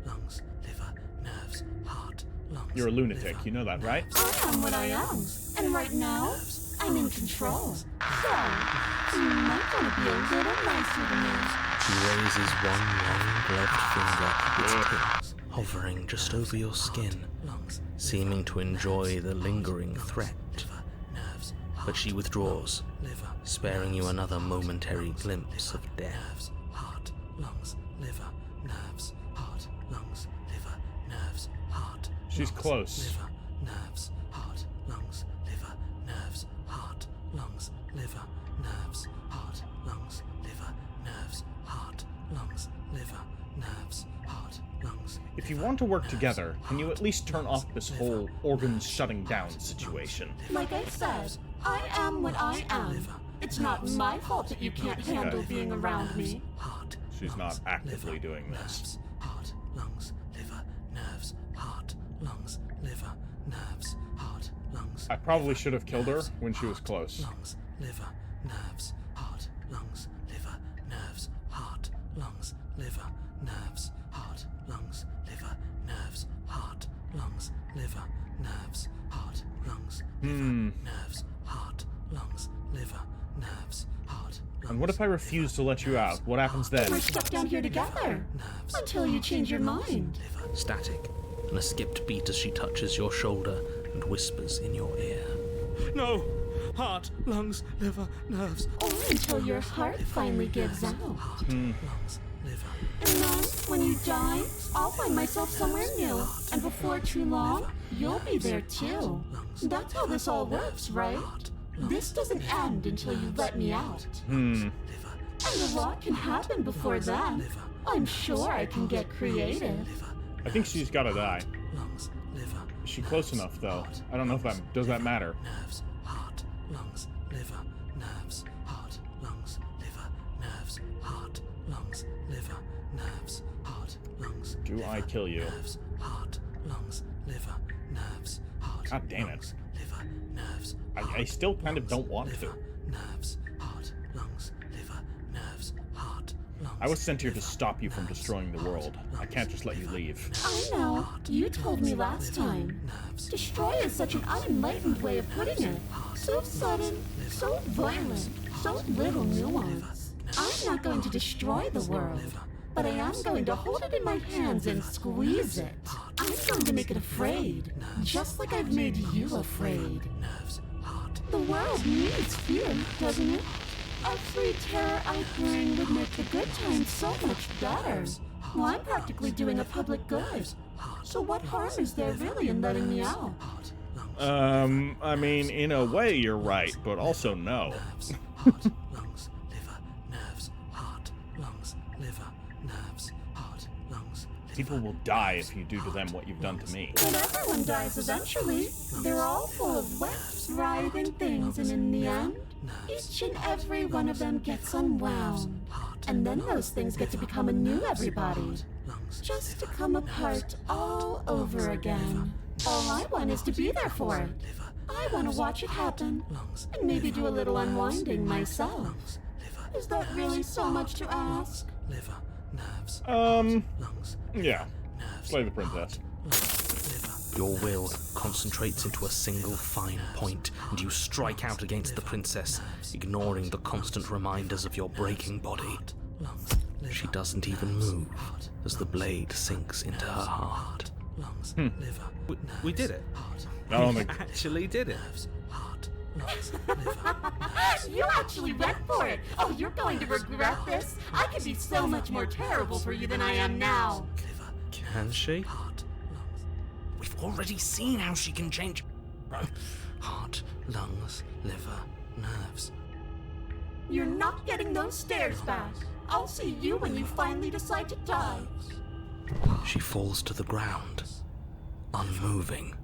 Lungs, liver, nerves, heart, lungs. You're a lunatic, you know that, right? I am what I am. And right now, I'm in control. So, you might want to be a little nicer to me. She raises one long gloved finger, its tips hovering just over your skin, seeming to enjoy the lingering threat. But she withdraws, sparing you another momentary glimpse of death. Heart, lungs, liver, nerves, heart, lungs, liver, nerves, heart. She's close. Liver, nerves, heart, lungs, liver, nerves, heart, lungs, liver, nerves, heart, lungs, liver, nerves, heart, lungs, liver, nerves, heart, lungs. If you want to work together, can you at least turn off this whole organs shutting down situation? Like I said, I am what I am. It's not my fault that you can't handle being around me. Heart, She's not lungs, actively liver, doing this. nerves, heart, lungs, liver, nerves, heart, lungs, liver, nerves, heart, lungs. I probably should have killed her when she was heart, close. Lungs, liver, nerves, heart, lungs, liver, nerves, heart, lungs, liver, nerves, heart, lungs, liver, nerves, heart, lungs, liver, nerves, heart, lungs, liver, nerves, heart, lungs, liver, nerves, heart, lungs. And what if I refuse to let you out? What happens then? We're stuck down here together. Until you change your mind. Static, and a skipped beat as she touches your shoulder and whispers in your ear. No! Heart, lungs, liver, nerves. Or until your heart finally gives out. Lungs, liver. And then, when you die, I'll find myself somewhere new. And before too long, you'll be there too. That's how this all works, right? This doesn't end until you let me out. And a lot can happen before then. I'm sure I can get creative. I think she's gotta die. Lungs, liver. Is she close enough, though? I don't know if that... Does that matter? Nerves, heart, lungs, liver, nerves, heart, lungs, liver, nerves, heart, lungs, liver, nerves, heart, lungs. Do I kill you? Nerves, heart, lungs, liver, nerves, heart. God damn it. Lungs, liver, nerves. I still kind of don't want liver, to. Nerves, heart, lungs, liver, nerves, heart, lungs. I was sent here to stop you from destroying the world. I can't just let you leave. I know. You told me last time. Destroy is such an unenlightened way of putting it. So sudden, so violent, so little nuance. I'm not going to destroy the world, but I am going to hold it in my hands and squeeze it. I'm going to make it afraid, just like I've made you afraid. Nerves, heart. The world needs fear, doesn't it? Every terror I bring would make the good times so much better. Well, I'm practically doing a public good. So what harm is there really in letting me out? I mean, in a way you're right, but also no. Heart, lungs, liver, nerves, heart, lungs, liver, nerves, heart, lungs. People will die if you do to them what you've done to me. But everyone dies eventually. They're all full of wet, writhing things, and in the end, each and every one of them gets unwound. And then those things get to become a new everybody. Just to come apart all over again. All I want is to be there for it. I want to watch it happen. And maybe do a little unwinding myself. Is that really so much to ask? Liver, nerves, Yeah. Slay the princess. Your will concentrates into a single fine point, and you strike out against the princess, ignoring the constant reminders of your breaking body. She doesn't even move as the blade sinks into her heart. We did it. I don't think... Actually did it. You actually went for it! Oh, you're going to regret this? I could be so much more terrible for you than I am now. Can she? We've already seen how she can change. Heart, lungs, liver, nerves. You're not getting those stairs back. I'll see you when you finally decide to die. She falls to the ground, unmoving.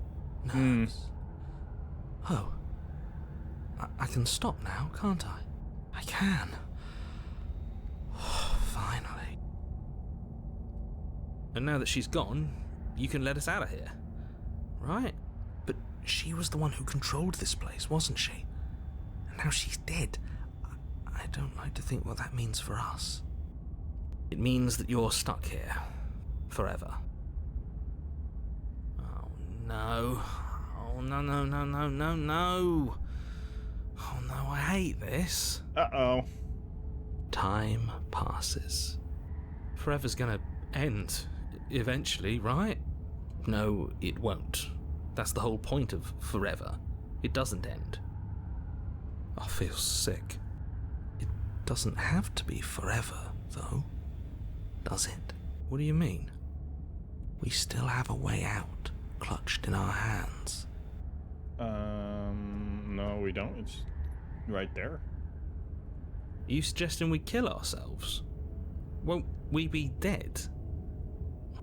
Oh. I can stop now, can't I? I can. Finally. And now that she's gone, you can let us out of here. Right? But she was the one who controlled this place, wasn't she? And now she's dead. I don't like to think what that means for us. It means that you're stuck here. Forever. Oh no. Oh no, no, no, no, no, no. Oh no, I hate this. Uh-oh. Time passes. Forever's gonna end. Eventually, right? No, it won't. That's the whole point of forever. It doesn't end. I feel sick. It doesn't have to be forever, though, does it? What do you mean? We still have a way out, clutched in our hands. No, we don't. It's right there. Are you suggesting we kill ourselves? Won't we be dead?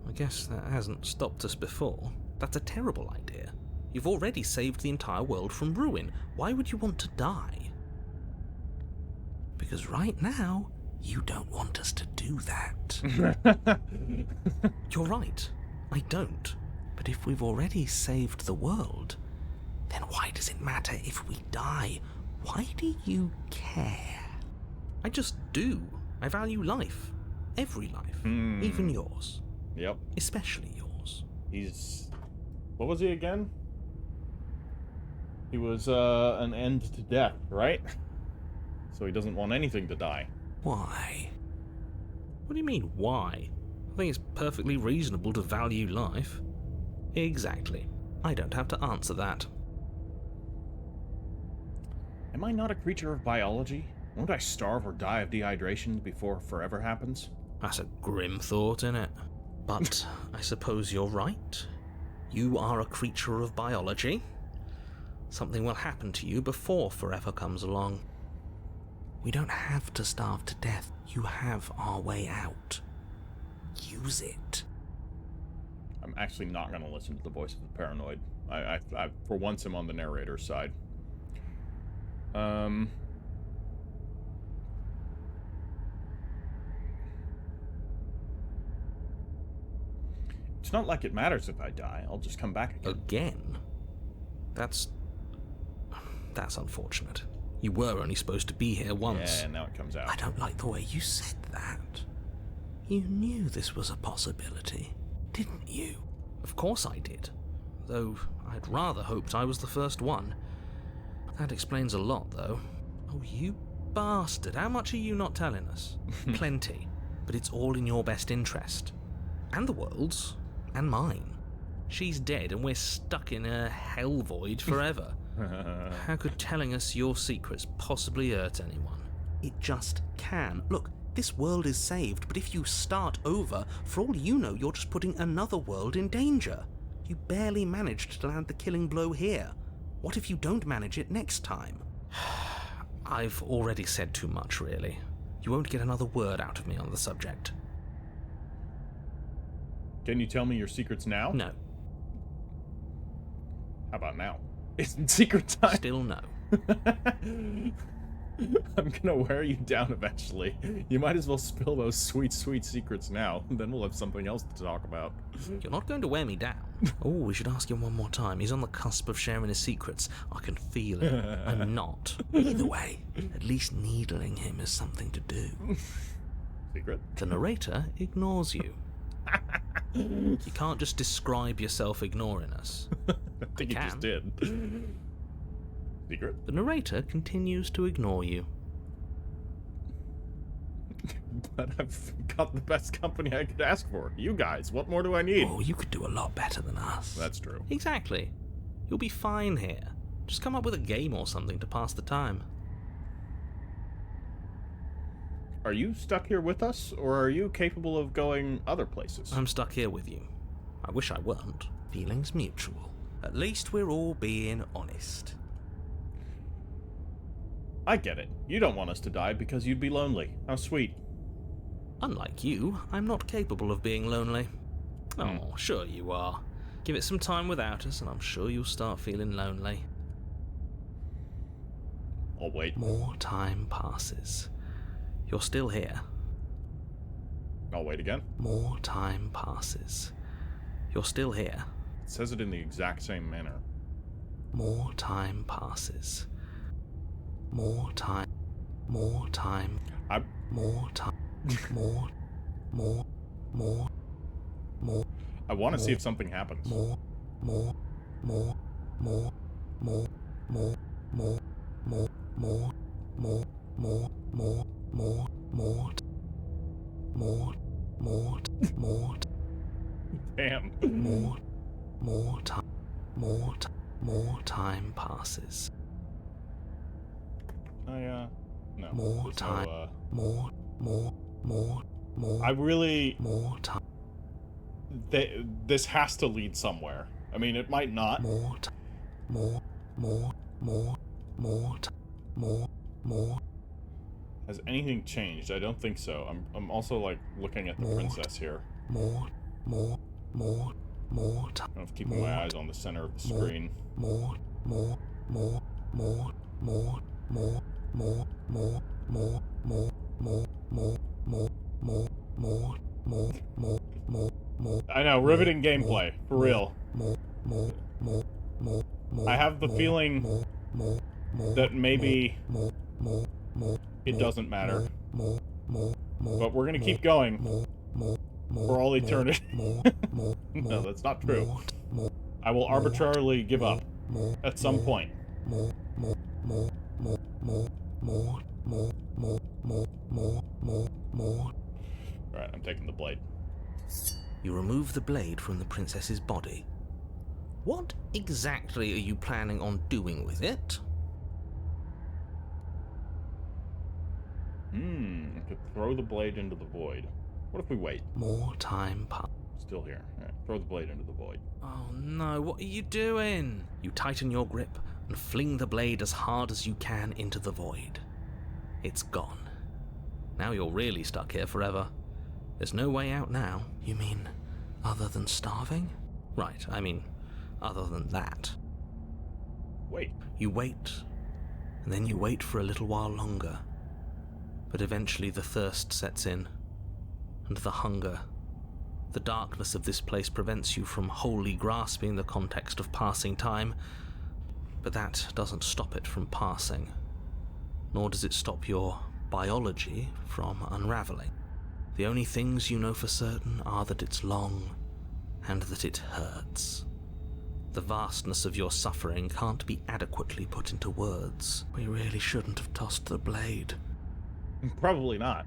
I guess that hasn't stopped us before. That's a terrible idea. You've already saved the entire world from ruin. Why would you want to die? Because right now, you don't want us to do that. You're right. I don't. But if we've already saved the world, then why does it matter if we die? Why do you care? I just do. I value life. Every life. Even yours. Yep. Especially yours. He's... What was he again? He was, an end to death, right? So he doesn't want anything to die. Why? What do you mean, why? I think it's perfectly reasonable to value life. Exactly. I don't have to answer that. Am I not a creature of biology? Won't I starve or die of dehydration before forever happens? That's a grim thought, innit? But I suppose you're right. You are a creature of biology. Something will happen to you before forever comes along. We don't have to starve to death. You have our way out. Use it. I'm actually not going to listen to the voice of the paranoid. I for once, am on the narrator's side. It's not like it matters if I die. I'll just come back again. Again? That's unfortunate. You were only supposed to be here once. Yeah, now it comes out. I don't like the way you said that. You knew this was a possibility, didn't you? Of course I did. Though I'd rather hoped I was the first one. That explains a lot, though. Oh, you bastard. How much are you not telling us? Plenty. But it's all in your best interest. And the world's. And mine. She's dead and we're stuck in a hell void forever. How could telling us your secrets possibly hurt anyone? It just can. Look, this world is saved, but if you start over, for all you know, you're just putting another world in danger. You barely managed to land the killing blow here. What if you don't manage it next time? I've already said too much, really. You won't get another word out of me on the subject. Can you tell me your secrets now? No. How about now? Isn't secret time? Still no. I'm gonna wear you down eventually. You might as well spill those sweet, sweet secrets now. Then we'll have something else to talk about. You're not going to wear me down. Oh, we should ask him one more time. He's on the cusp of sharing his secrets. I can feel it. I'm not. Either way, at least needling him is something to do. Secret? The narrator ignores you. You can't just describe yourself ignoring us. I think you can. just did. Secret? The narrator continues to ignore you. But I've got the best company I could ask for. You guys, what more do I need? Oh, you could do a lot better than us. That's true. Exactly. You'll be fine here. Just come up with a game or something to pass the time. Are you stuck here with us, or are you capable of going other places? I'm stuck here with you. I wish I weren't. Feelings mutual. At least we're all being honest. I get it. You don't want us to die because you'd be lonely. How sweet. Unlike you, I'm not capable of being lonely. Oh, sure you are. Give it some time without us, and I'm sure you'll start feeling lonely. I'll wait. More time passes. You're still here. I'll wait again. More time passes. You're still here. It says it in the exact same manner. More time passes. More time. More time. More time. More. I want to see if something happens. More. Damn. More time passes. No. More There's time. No, More. I really... More time. This has to lead somewhere. I mean, it might not. More. Has anything changed? I don't think so. I'm also, like, looking at the princess here. More time. I'm keeping my eyes on the center of the screen. More. I know, riveting gameplay, for real. I have the feeling that maybe it doesn't matter. But we're gonna keep going for all eternity. No, that's not true. I will arbitrarily give up at some point. more. Alright, I'm taking the blade. You remove the blade from the princess's body. What exactly are you planning on doing with it? I could throw the blade into the void. What if we wait? More time passes. Still here. Alright, throw the blade into the void. Oh no, what are you doing? You tighten your grip and fling the blade as hard as you can into the void. It's gone. Now you're really stuck here forever. There's no way out now. You mean, other than starving? Right, I mean, other than that. Wait. You wait, and then you wait for a little while longer. But eventually the thirst sets in, and the hunger. The darkness of this place prevents you from wholly grasping the context of passing time, but that doesn't stop it from passing, nor does it stop your biology from unraveling. The only things you know for certain are that it's long and that it hurts. The vastness of your suffering can't be adequately put into words. We really shouldn't have tossed the blade. Probably not.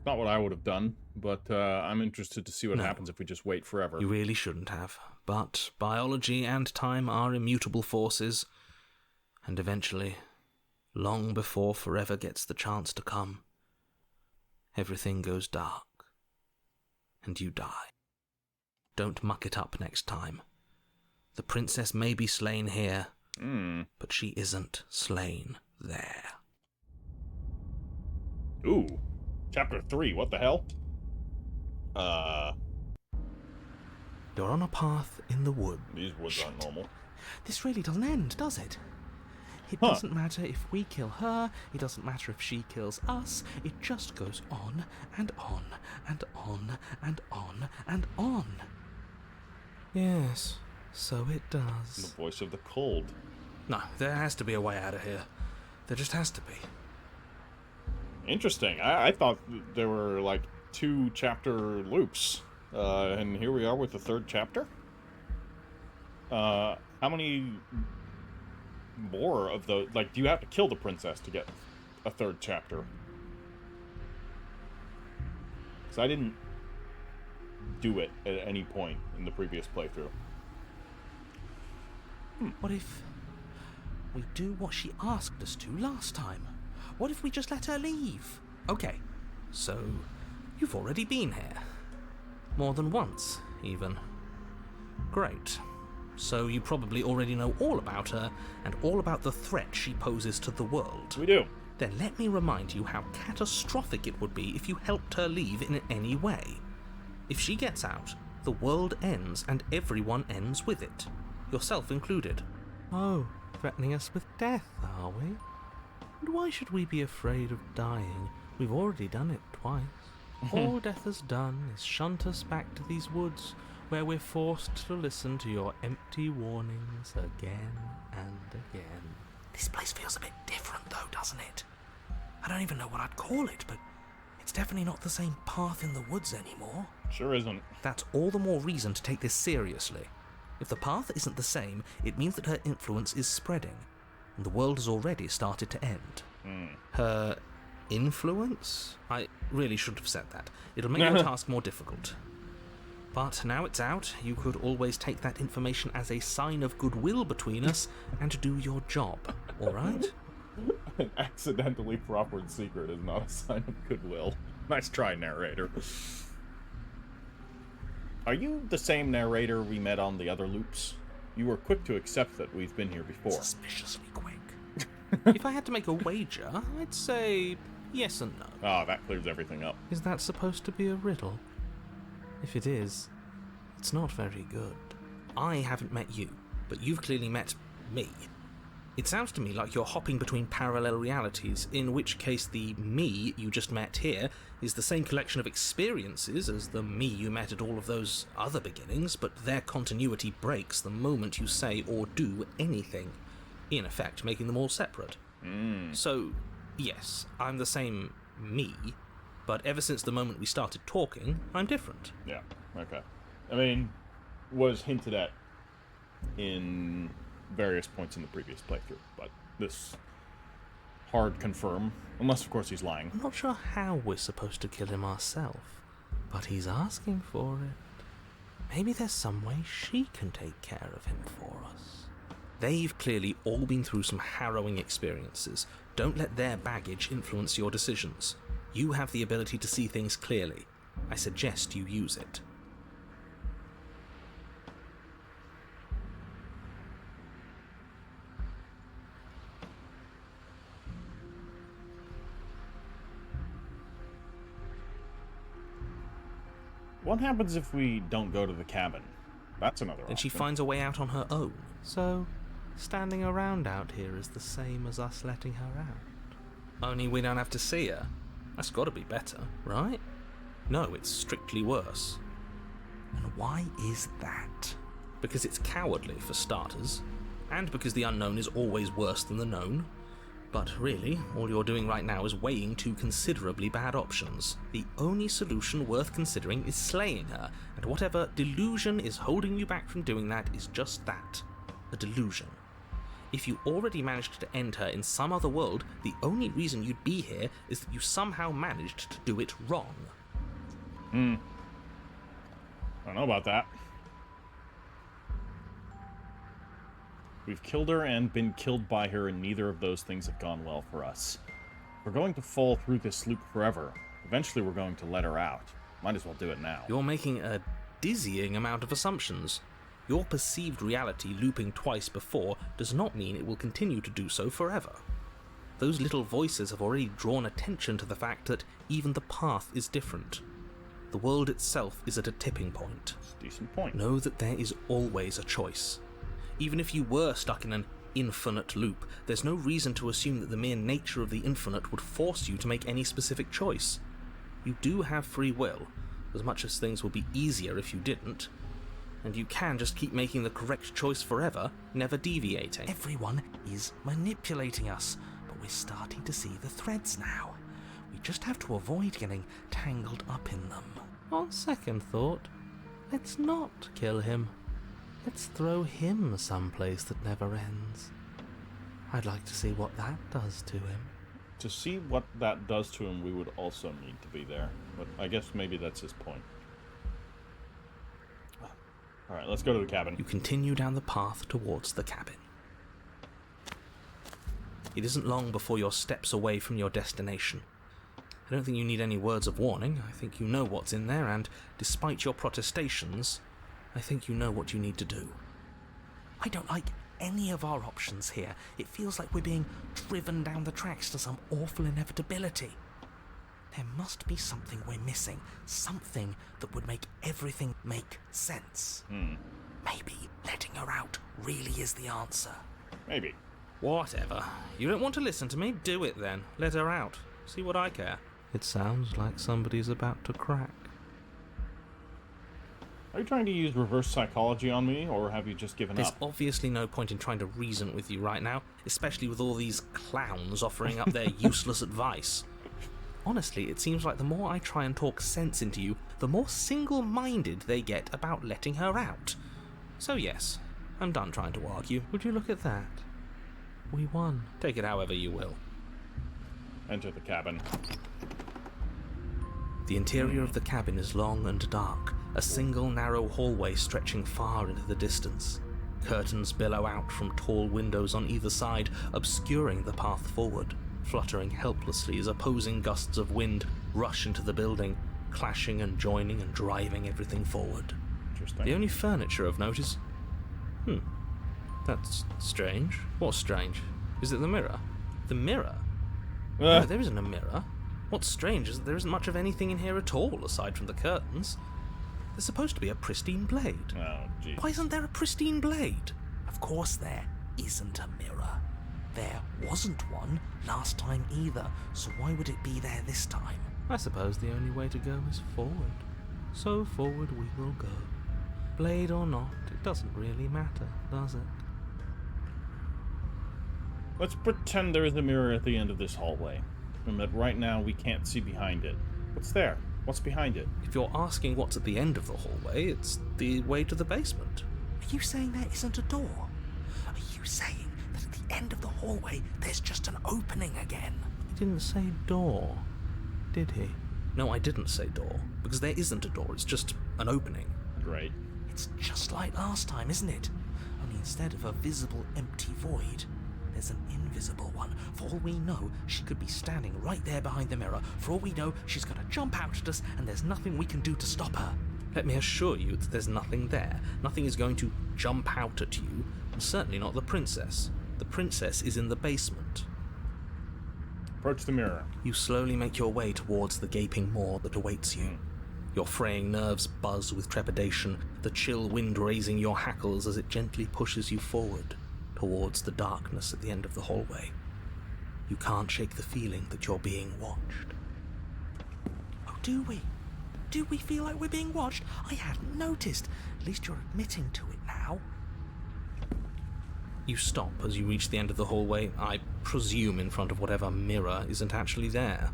Not what I would have done, but I'm interested to see what No. happens if we just wait forever. You really shouldn't have. But biology and time are immutable forces, and eventually, long before forever gets the chance to come, everything goes dark, and you die. Don't muck it up next time. The princess may be slain here, but she isn't slain there. Ooh. Chapter 3, what the hell? You're on a path in the wood. These woods aren't normal. This really doesn't end, does it? It Huh. doesn't matter if we kill her, it doesn't matter if she kills us, it just goes on and on and on and on and on. Yes, so it The does. voice of the cold. No, there has to be a way out of here. There just has to be. Interesting. I thought there were like 2 chapter loops. And here we are with the 3rd chapter? How many more of the... Like, do you have to kill the princess to get a 3rd chapter? Because I didn't do it at any point in the previous playthrough. What if we do what she asked us to last time? What if we just let her leave? Okay, so you've already been here. More than once, even. Great. So you probably already know all about her and all about the threat she poses to the world. We do. Then let me remind you how catastrophic it would be if you helped her leave in any way. If she gets out, the world ends and everyone ends with it, yourself included. Oh, threatening us with death, are we? And why should we be afraid of dying? We've already done it twice. All death has done is shunt us back to these woods, where we're forced to listen to your empty warnings again and again. This place feels a bit different though, doesn't it? I don't even know what I'd call it, but it's definitely not the same path in the woods anymore. Sure isn't. That's all the more reason to take this seriously. If the path isn't the same, it means that her influence is spreading, and the world has already started to end. Her influence? I really shouldn't have said that. It'll make your task more difficult. But now it's out, you could always take that information as a sign of goodwill between us and do your job, alright? An accidentally proffered secret is not a sign of goodwill. Nice try, narrator. Are you the same narrator we met on the other loops? You were quick to accept that we've been here before. Suspiciously quick. If I had to make a wager, I'd say yes and no. Ah, that clears everything up. Is that supposed to be a riddle? If it is, it's not very good. I haven't met you, but you've clearly met me. It sounds to me like you're hopping between parallel realities, in which case the me you just met here is the same collection of experiences as the me you met at all of those other beginnings, but their continuity breaks the moment you say or do anything, in effect making them all separate. So, yes, I'm the same me, but ever since the moment we started talking, I'm different. Yeah, okay. I mean, was hinted at in various points in the previous playthrough, but this hard confirm. Unless, of course, he's lying. I'm not sure how we're supposed to kill him ourselves, but he's asking for it. Maybe there's some way she can take care of him for us. They've clearly all been through some harrowing experiences. Don't let their baggage influence your decisions. You have the ability to see things clearly. I suggest you use it. What happens if we don't go to the cabin? That's another Then she option. finds a way out on her own. So, standing around out here is the same as us letting her out. Only we don't have to see her. That's got to be better, right? No, it's strictly worse. And why is that? Because it's cowardly, for starters, and because the unknown is always worse than the known. But really, all you're doing right now is weighing two considerably bad options. The only solution worth considering is slaying her, and whatever delusion is holding you back from doing that is just that, a delusion. If you already managed to end her in some other world, the only reason you'd be here is that you somehow managed to do it wrong. I don't know about that. We've killed her and been killed by her, and neither of those things have gone well for us. We're going to fall through this loop forever. Eventually we're going to let her out. Might as well do it now. You're making a dizzying amount of assumptions. Your perceived reality looping twice before does not mean it will continue to do so forever. Those little voices have already drawn attention to the fact that even the path is different. The world itself is at a tipping point. It's a decent point. Know that there is always a choice. Even if you were stuck in an infinite loop, there's no reason to assume that the mere nature of the infinite would force you to make any specific choice. You do have free will, as much as things would be easier if you didn't. And you can just keep making the correct choice forever, never deviating. Everyone is manipulating us, but we're starting to see the threads now. We just have to avoid getting tangled up in them. On second thought, let's not kill him. Let's throw him someplace that never ends. I'd like to see what that does to him. To see what that does to him, we would also need to be there. But I guess maybe that's his point. Alright, let's go to the cabin. You continue down the path towards the cabin. It isn't long before you're steps away from your destination. I don't think you need any words of warning. I think you know what's in there, and despite your protestations, I think you know what you need to do. I don't like any of our options here. It feels like we're being driven down the tracks to some awful inevitability. There must be something we're missing. Something that would make everything make sense. Maybe letting her out really is the answer. Maybe. Whatever. You don't want to listen to me? Do it then. Let her out. See what I care. It sounds like somebody's about to crack. Are you trying to use reverse psychology on me, or have you just given There's up? obviously no point in trying to reason with you right now, especially with all these clowns offering up their useless advice. Honestly, it seems like the more I try and talk sense into you, the more single-minded they get about letting her out. So yes, I'm done trying to argue. Would you look at that? We won. Take it however you will. Enter the cabin. The interior of the cabin is long and dark, a single narrow hallway stretching far into the distance. Curtains billow out from tall windows on either side, obscuring the path forward, fluttering helplessly as opposing gusts of wind rush into the building, clashing and joining and driving everything forward. Interesting. The only furniture of note is... That's strange. What's strange? Is it the mirror? The mirror? No, there isn't a mirror. What's strange is that there isn't much of anything in here at all, aside from the curtains. There's supposed to be a pristine blade. Oh, jeez. Why isn't there a pristine blade? Of course there isn't a mirror. There wasn't one last time either, so why would it be there this time? I suppose the only way to go is forward. So forward we will go. Blade or not, it doesn't really matter, does it? Let's pretend there is a mirror at the end of this hallway, and that right now we can't see behind it. What's there? What's behind it? If you're asking what's at the end of the hallway, it's the way to the basement. Are you saying there isn't a door? Are you saying that at the end of the hallway, there's just an opening again. He didn't say door, did he? No, I didn't say door, because there isn't a door, it's just an opening. Great. It's just like last time, isn't it? Only instead of a visible empty void, there's an invisible one. For all we know, she could be standing right there behind the mirror. For all we know, she's going to jump out at us, and there's nothing we can do to stop her. Let me assure you that there's nothing there. Nothing is going to jump out at you, and certainly not the princess. The princess is in the basement. Approach the mirror. You slowly make your way towards the gaping maw that awaits you. Your fraying nerves buzz with trepidation, the chill wind raising your hackles as it gently pushes you forward towards the darkness at the end of the hallway. You can't shake the feeling that you're being watched. Oh, do we? Do we feel like we're being watched? I hadn't noticed. At least you're admitting to it now. You stop as you reach the end of the hallway, I presume in front of whatever mirror isn't actually there.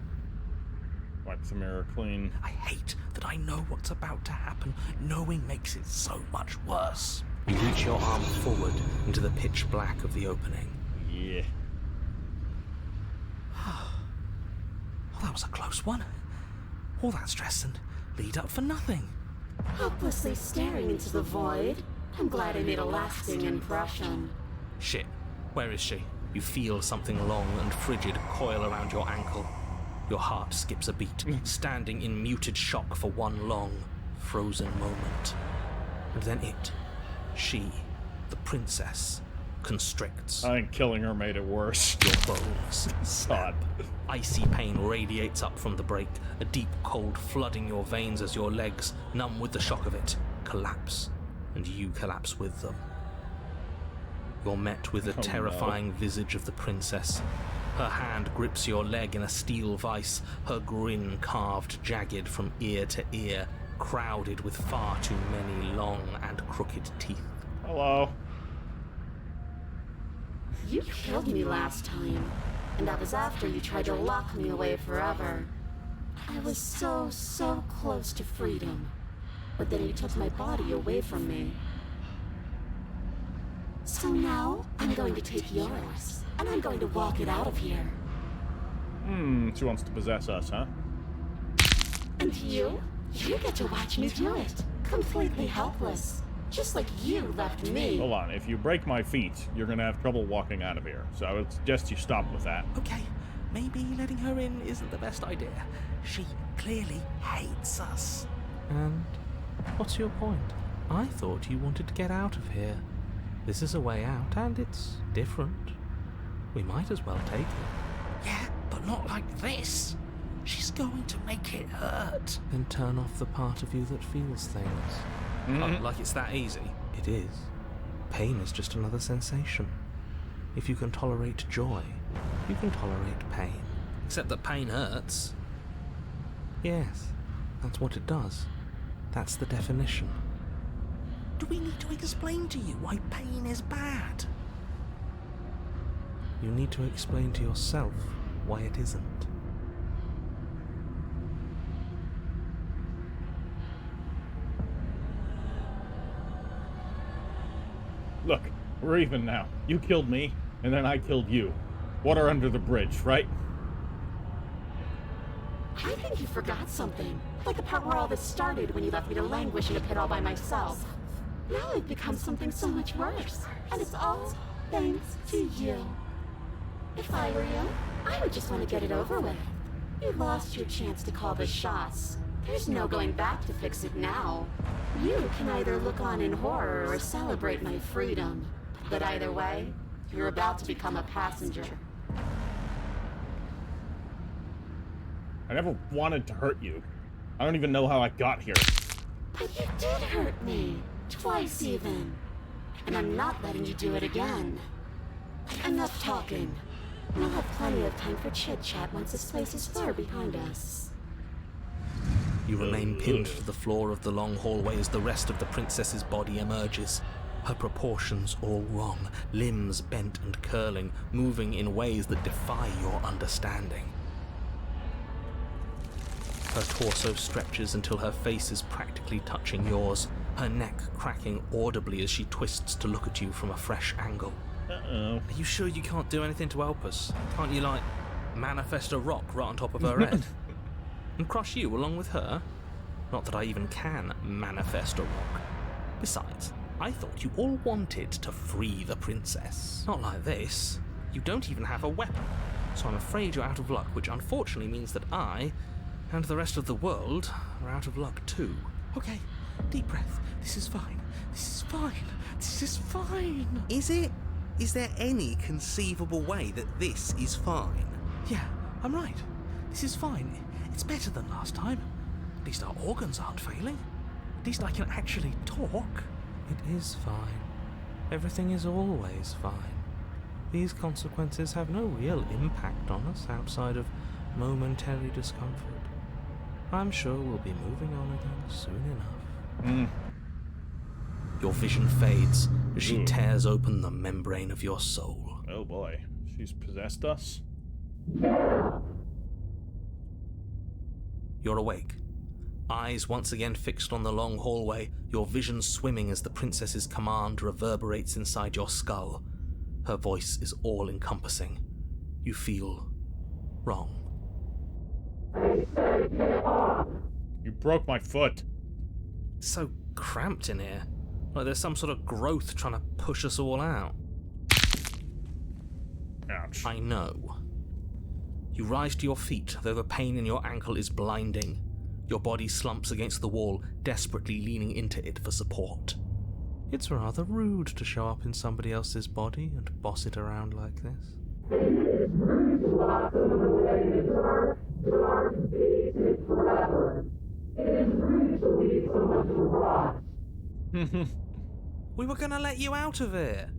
Wipe the mirror clean. I hate that I know what's about to happen. Knowing makes it so much worse. You reach your arm forward into the pitch black of the opening. Yeah. Well, that was a close one. All that stress and lead up for nothing. Helplessly staring into the void. I'm glad I made a lasting impression. Shit, where is she? You feel something long and frigid coil around your ankle. Your heart skips a beat, standing in muted shock for one long, frozen moment. And then she, the princess, constricts. I think killing her made it worse. Your bones snap. Icy pain radiates up from the break, a deep cold flooding your veins as your legs, numb with the shock of it, collapse, and you collapse with them. You're met with the terrifying visage of the princess. Her hand grips your leg in a steel vice, her grin carved jagged from ear to ear, crowded with far too many long and crooked teeth. Hello. You killed me last time, and that was after you tried to lock me away forever. I was so close to freedom, but then you took my body away from me. So now, I'm going to take yours, and I'm going to walk it out of here. She wants to possess us, huh? And you get to watch me do it, completely helpless, just like you left me. Hold on, if you break my feet, you're gonna have trouble walking out of here, so I would suggest you stop with that. Okay, maybe letting her in isn't the best idea. She clearly hates us. And what's your point? I thought you wanted to get out of here. This is a way out, and it's different. We might as well take it. Yeah, but not like this. She's going to make it hurt. Then turn off the part of you that feels things. Oh, like it's that easy? It is. Pain is just another sensation. If you can tolerate joy, you can tolerate pain. Except that pain hurts. Yes, that's what it does. That's the definition. Do we need to explain to you why pain is bad? You need to explain to yourself why it isn't. Look, we're even now. You killed me, and then I killed you. Water under the bridge, right? I think you forgot something. Like the part where all this started when you left me to languish in a pit all by myself. Now I've become something so much worse. And it's all thanks to you. If I were you, I would just want to get it over with. You lost your chance to call the shots. There's no going back to fix it now. You can either look on in horror or celebrate my freedom. But either way, you're about to become a passenger. I never wanted to hurt you. I don't even know how I got here. But you did hurt me. Twice even. And I'm not letting you do it again. Enough talking. We'll have plenty of time for chit-chat once this place is far behind us. You remain pinned to the floor of the long hallway as the rest of the princess's body emerges. Her proportions all wrong, limbs bent and curling, moving in ways that defy your understanding. Her torso stretches until her face is practically touching yours, her neck cracking audibly as she twists to look at you from a fresh angle. Uh-oh. Are you sure you can't do anything to help us? Can't you, like, manifest a rock right on top of her head? And crush you along with her? Not that I even can manifest a rock. Besides, I thought you all wanted to free the princess. Not like this. You don't even have a weapon. So I'm afraid you're out of luck, which unfortunately means that I, and the rest of the world, are out of luck too. Okay, deep breath. This is fine. This is fine. This is fine. Is it? Is there any conceivable way that this is fine? Yeah, I'm right. This is fine. It's better than last time. At least our organs aren't failing. At least I can actually talk. It is fine. Everything is always fine. These consequences have no real impact on us outside of momentary discomfort. I'm sure we'll be moving on again soon enough. Your vision fades as she tears open the membrane of your soul. Oh boy, she's possessed us? You're awake. Eyes once again fixed on the long hallway, your vision swimming as the princess's command reverberates inside your skull. Her voice is all-encompassing. You feel wrong. You broke my foot. It's so cramped in here. Like there's some sort of growth trying to push us all out. Ouch. I know. You rise to your feet, though the pain in your ankle is blinding. Your body slumps against the wall, desperately leaning into it for support. It's rather rude to show up in somebody else's body and boss it around like this. It is rude to lock someone away in the dark to face it forever. It is rude to leave someone to rot. We were gonna let you out of here.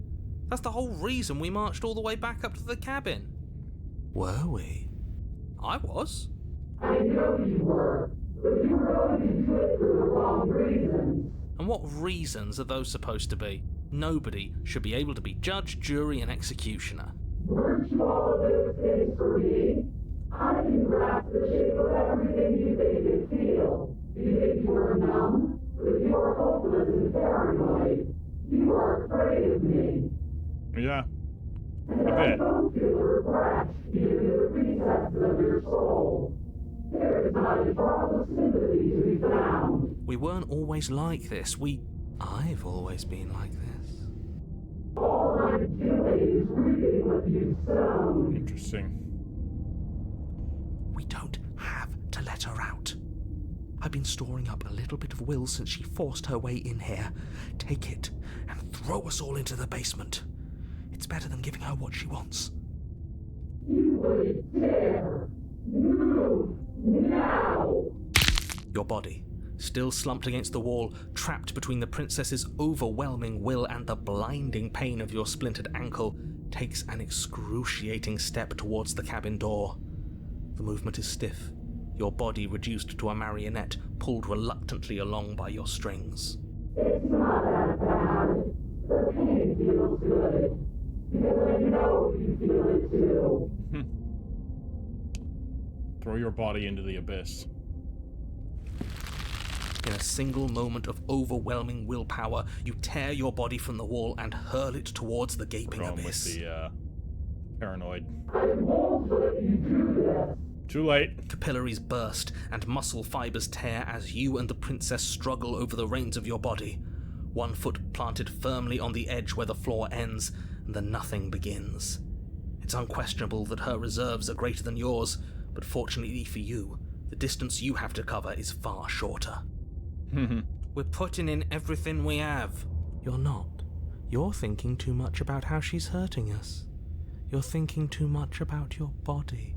That's the whole reason we marched all the way back up to the cabin. Were we? I was. I know you were, but you were going to do it for the wrong reasons. And what reasons are those supposed to be? Nobody should be able to be judge, jury, and executioner. Weren't you all of those things for me? I can grasp the shape of everything you think and feel. You think you are numb, but you are hopeless and paranoid. You are afraid of me. Yeah. And I don't feel regret, even in the recesses of your soul. There is not a drop of sympathy to be found. We weren't always like this. I've always been like this. All I'm doing is reaping what you've sown. Interesting. We don't have to let her out. I've been storing up a little bit of will since she forced her way in here. Take it and throw us all into the basement. It's better than giving her what she wants. You wouldn't dare. Move now. Your body, still slumped against the wall, trapped between the princess's overwhelming will and the blinding pain of your splintered ankle, takes an excruciating step towards the cabin door. The movement is stiff, your body reduced to a marionette, pulled reluctantly along by your strings. It's not that bad. The pain feels good. Because I know you feel it too. Throw your body into the abyss. In a single moment of overwhelming willpower, you tear your body from the wall and hurl it towards the gaping Going abyss. with the paranoid. I won't let you do this. Too late. Capillaries burst and muscle fibers tear as you and the princess struggle over the reins of your body. One foot planted firmly on the edge where the floor ends, and the nothing begins. It's unquestionable that her reserves are greater than yours, but fortunately for you, the distance you have to cover is far shorter. We're putting in everything we have. You're not. You're thinking too much about how she's hurting us. You're thinking too much about your body.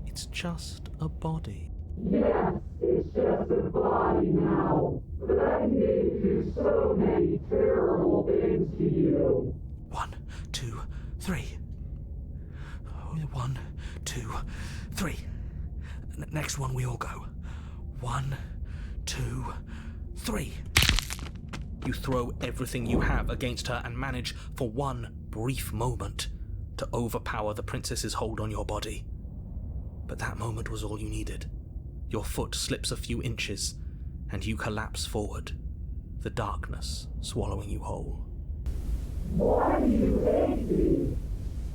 It's just a body. Yes, it's just a body now. But I need to do so many terrible things to you. 1, 2, 3. 1, 2, 3. Next one we all go. 1, 2, 3. You throw everything you have against her and manage, for one brief moment, to overpower the princess's hold on your body. But that moment was all you needed. Your foot slips a few inches, and you collapse forward, the darkness swallowing you whole. Why do you hate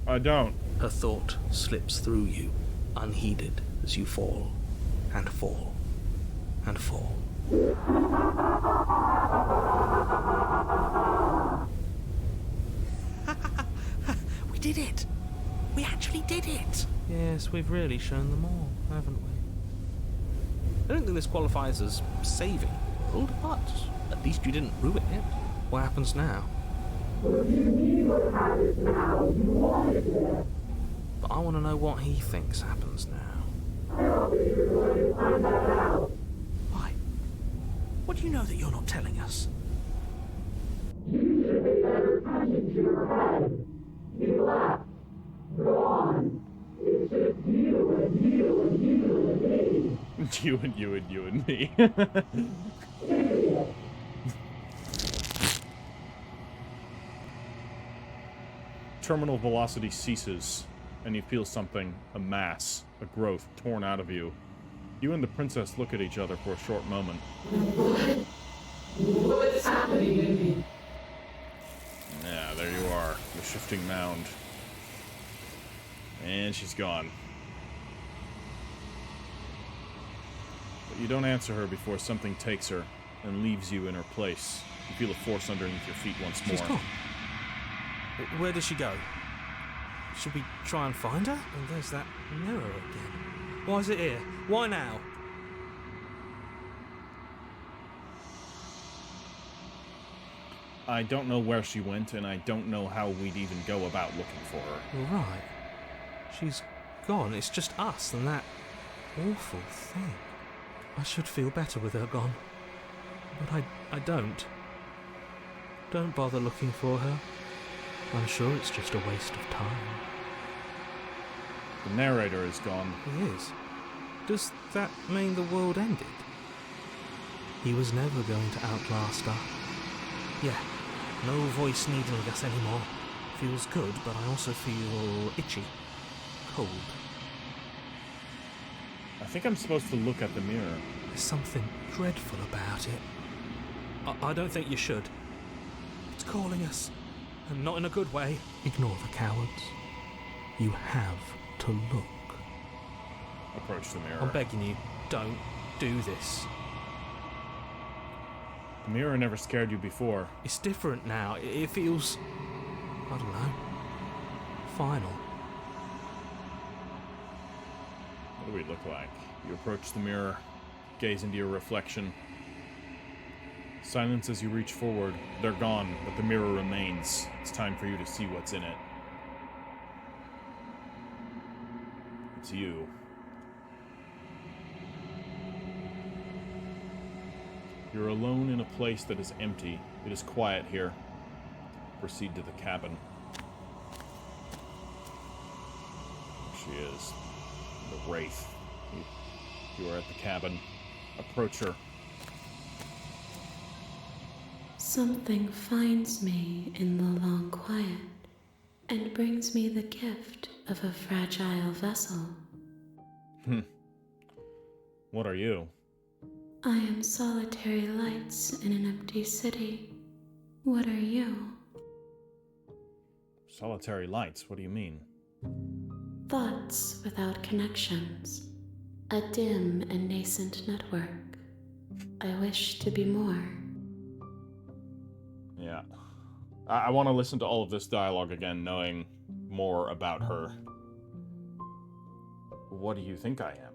I don't. Her thought slips through you, unheeded, as you fall, and fall, and fall. We did it! We actually did it! Yes, we've really shown them all, haven't we? I don't think this qualifies as saving the world, but at least you didn't ruin it. What happens now? But I want to know what he thinks happens now. Why? What do you know that you're not telling us? You and you and you and me. Terminal velocity ceases, and you feel something, a mass, a growth, torn out of you. You and the princess look at each other for a short moment. What's happening to me? Yeah, there you are, the shifting mound. And she's gone. But you don't answer her before something takes her and leaves you in her place. You feel a force underneath your feet once more. She's gone. Where does she go? Should we try and find her? And there's that mirror again. Why is it here? Why now? I don't know where she went, and I don't know how we'd even go about looking for her. Right. She's gone. It's just us and that awful thing. I should feel better with her gone. But I don't. Don't bother looking for her. I'm sure it's just a waste of time. The narrator is gone. He is. Does that mean the world ended? He was never going to outlast her. Yeah, no voice needling us anymore. Feels good, but I also feel itchy. Cold. I think I'm supposed to look at the mirror. There's something dreadful about it. I don't think you should. It's calling us. And not in a good way. Ignore the cowards. You have to look. Approach the mirror. I'm begging you, don't do this. The mirror never scared you before. It's different now. It feels... I don't know. Final. What do we look like? You approach the mirror, gaze into your reflection. Silence as you reach forward. They're gone, but the mirror remains. It's time for you to see what's in it. It's you. You're alone in a place that is empty. It is quiet here. Proceed to the cabin. She is. The Wraith. You are at the cabin. Approach her. Something finds me in the long quiet and brings me the gift of a fragile vessel. What are you? I am solitary lights in an empty city. What are you? Solitary lights, what do you mean? Thoughts without connections. A dim and nascent network. I wish to be more. Yeah. I want to listen to all of this dialogue again, knowing more about her. What do you think I am?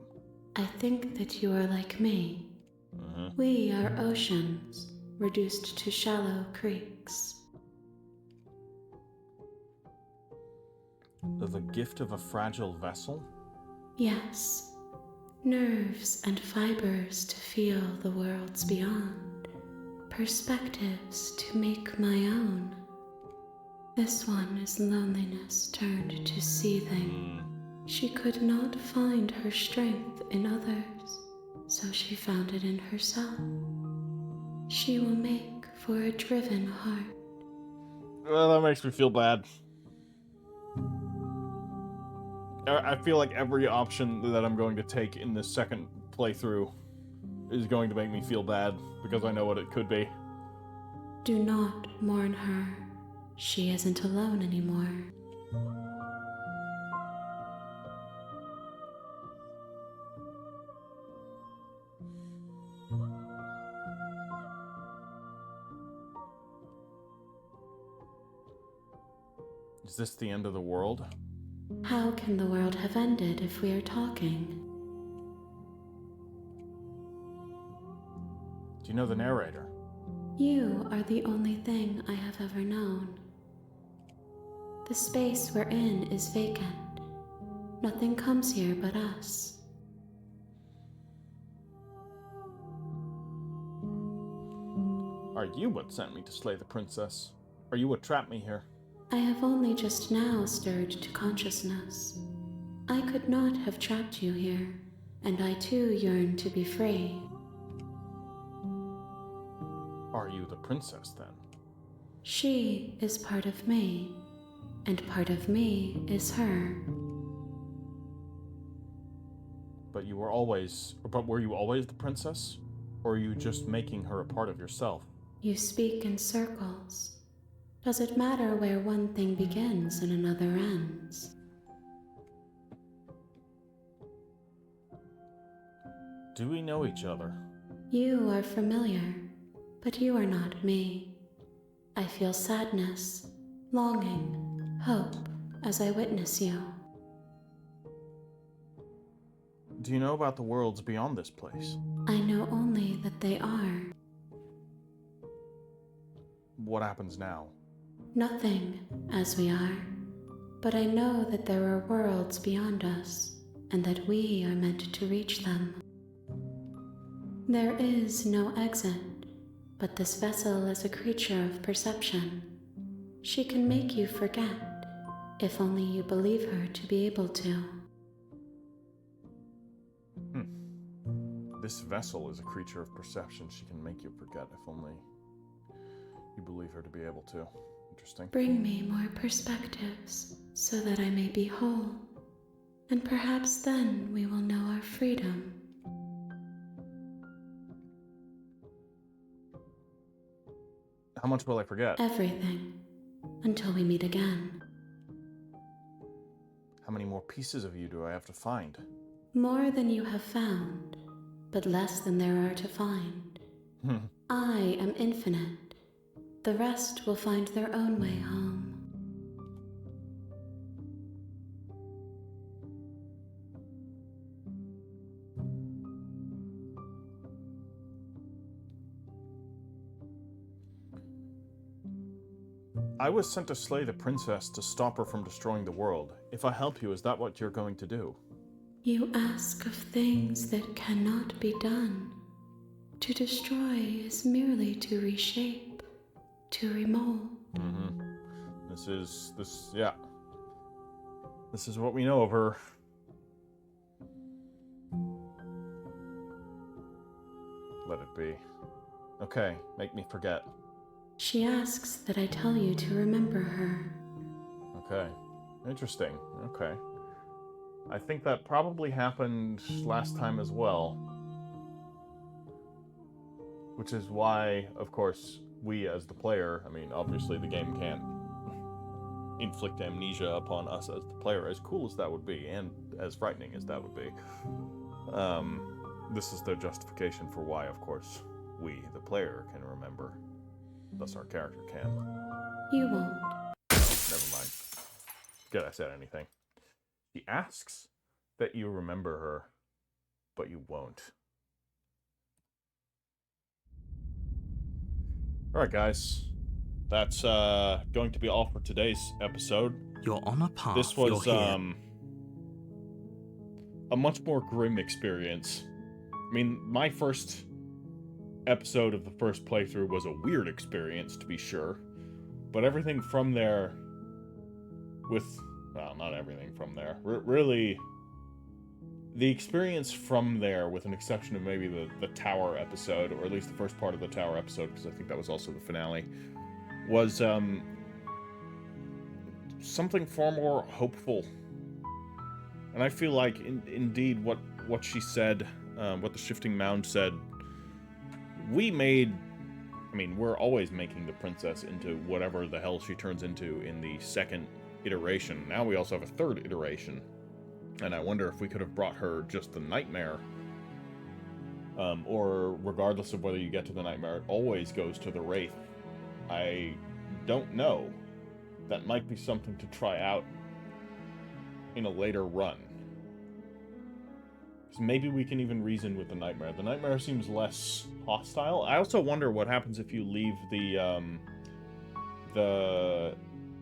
I think that you are like me. We are oceans, reduced to shallow creeks. The gift of a fragile vessel? Yes. Nerves and fibers to feel the worlds beyond. Perspectives to make my own. This one is loneliness turned to seething. She could not find her strength in others, so she found it in herself. She will make for a driven heart. Well, that makes me feel bad. I feel like every option that I'm going to take in this second playthrough is going to make me feel bad, because I know what it could be. Do not mourn her. she isn't alone anymore. Is this the end of the world? How can the world have ended if we are talking? Do you know the narrator? You are the only thing I have ever known. The space we're in is vacant. Nothing comes here but us. Are you what sent me to slay the princess? Are you what trapped me here? I have only just now stirred to consciousness. I could not have trapped you here, and I too yearn to be free. Are you the princess, then? She is part of me, and part of me is her. But were you always the princess? Or are you just making her a part of yourself? You speak in circles. Does it matter where one thing begins and another ends? Do we know each other? You are familiar, but you are not me. I feel sadness, longing, hope as I witness you. Do you know about the worlds beyond this place? I know only that they are. What happens now? Nothing, as we are. But I know that there are worlds beyond us, and that we are meant to reach them. There is no exit, but this vessel is a creature of perception. She can make you forget, if only you believe her to be able to. This vessel is a creature of perception. She can make you forget, if only you believe her to be able to. Interesting. Bring me more perspectives, so that I may be whole, and perhaps then we will know our freedom. How much will I forget? Everything, until we meet again. How many more pieces of you do I have to find? More than you have found, but less than there are to find. I am infinite. The rest will find their own way home. I was sent to slay the princess to stop her from destroying the world. If I help you, is that what you're going to do? You ask of things that cannot be done. To destroy is merely to reshape, to remold. This is what we know of her. Let it be. Okay, make me forget. She asks that I tell you to remember her. Okay. Interesting. Okay. I think that probably happened last time as well. Which is why, of course, we as the player, I mean, obviously the game can't inflict amnesia upon us as the player, as cool as that would be, and as frightening as that would be. This is their justification for why, of course, we, the player, can remember. Thus our character can. You won't. Never mind. Good, I said anything. She asks that you remember her, but you won't. Alright, guys. That's going to be all for today's episode. You're on a path. This was You're here. a much more grim experience. I mean, my first episode of the first playthrough was a weird experience, to be sure. But everything from there well, not everything from there. Really, the experience from there, with an exception of maybe the tower episode, or at least the first part of the tower episode, because I think that was also the finale, was something far more hopeful. And I feel like, indeed, what she said, what the Shifting Mound said, we made... I mean, we're always making the princess into whatever the hell she turns into in the second iteration. Now we also have a third iteration. And I wonder if we could have brought her just the nightmare. Or regardless of whether you get to the nightmare, it always goes to the wraith. I don't know. That might be something to try out in a later run. So maybe we can even reason with the nightmare. The nightmare seems less hostile. I also wonder what happens if you leave the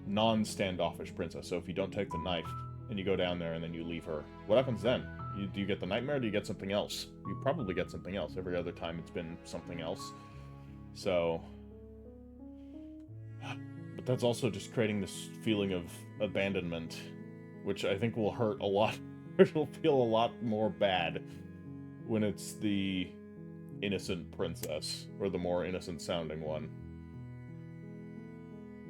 non-standoffish princess. So if you don't take the knife and you go down there and then you leave her, what happens then? Do you get the nightmare or do you get something else? You probably get something else. Every other time it's been something else. So... But that's also just creating this feeling of abandonment, which I think will hurt a lot. It'll feel a lot more bad when it's the innocent princess, or the more innocent sounding one.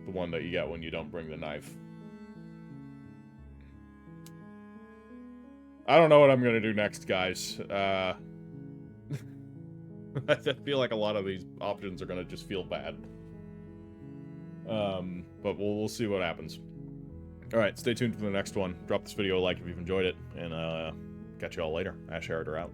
The one that you get when you don't bring the knife. I don't know what I'm gonna do next, guys. I feel like a lot of these options are gonna just feel bad. But we'll see what happens. Alright, stay tuned for the next one. Drop this video a like if you've enjoyed it, and catch you all later. Heritor out.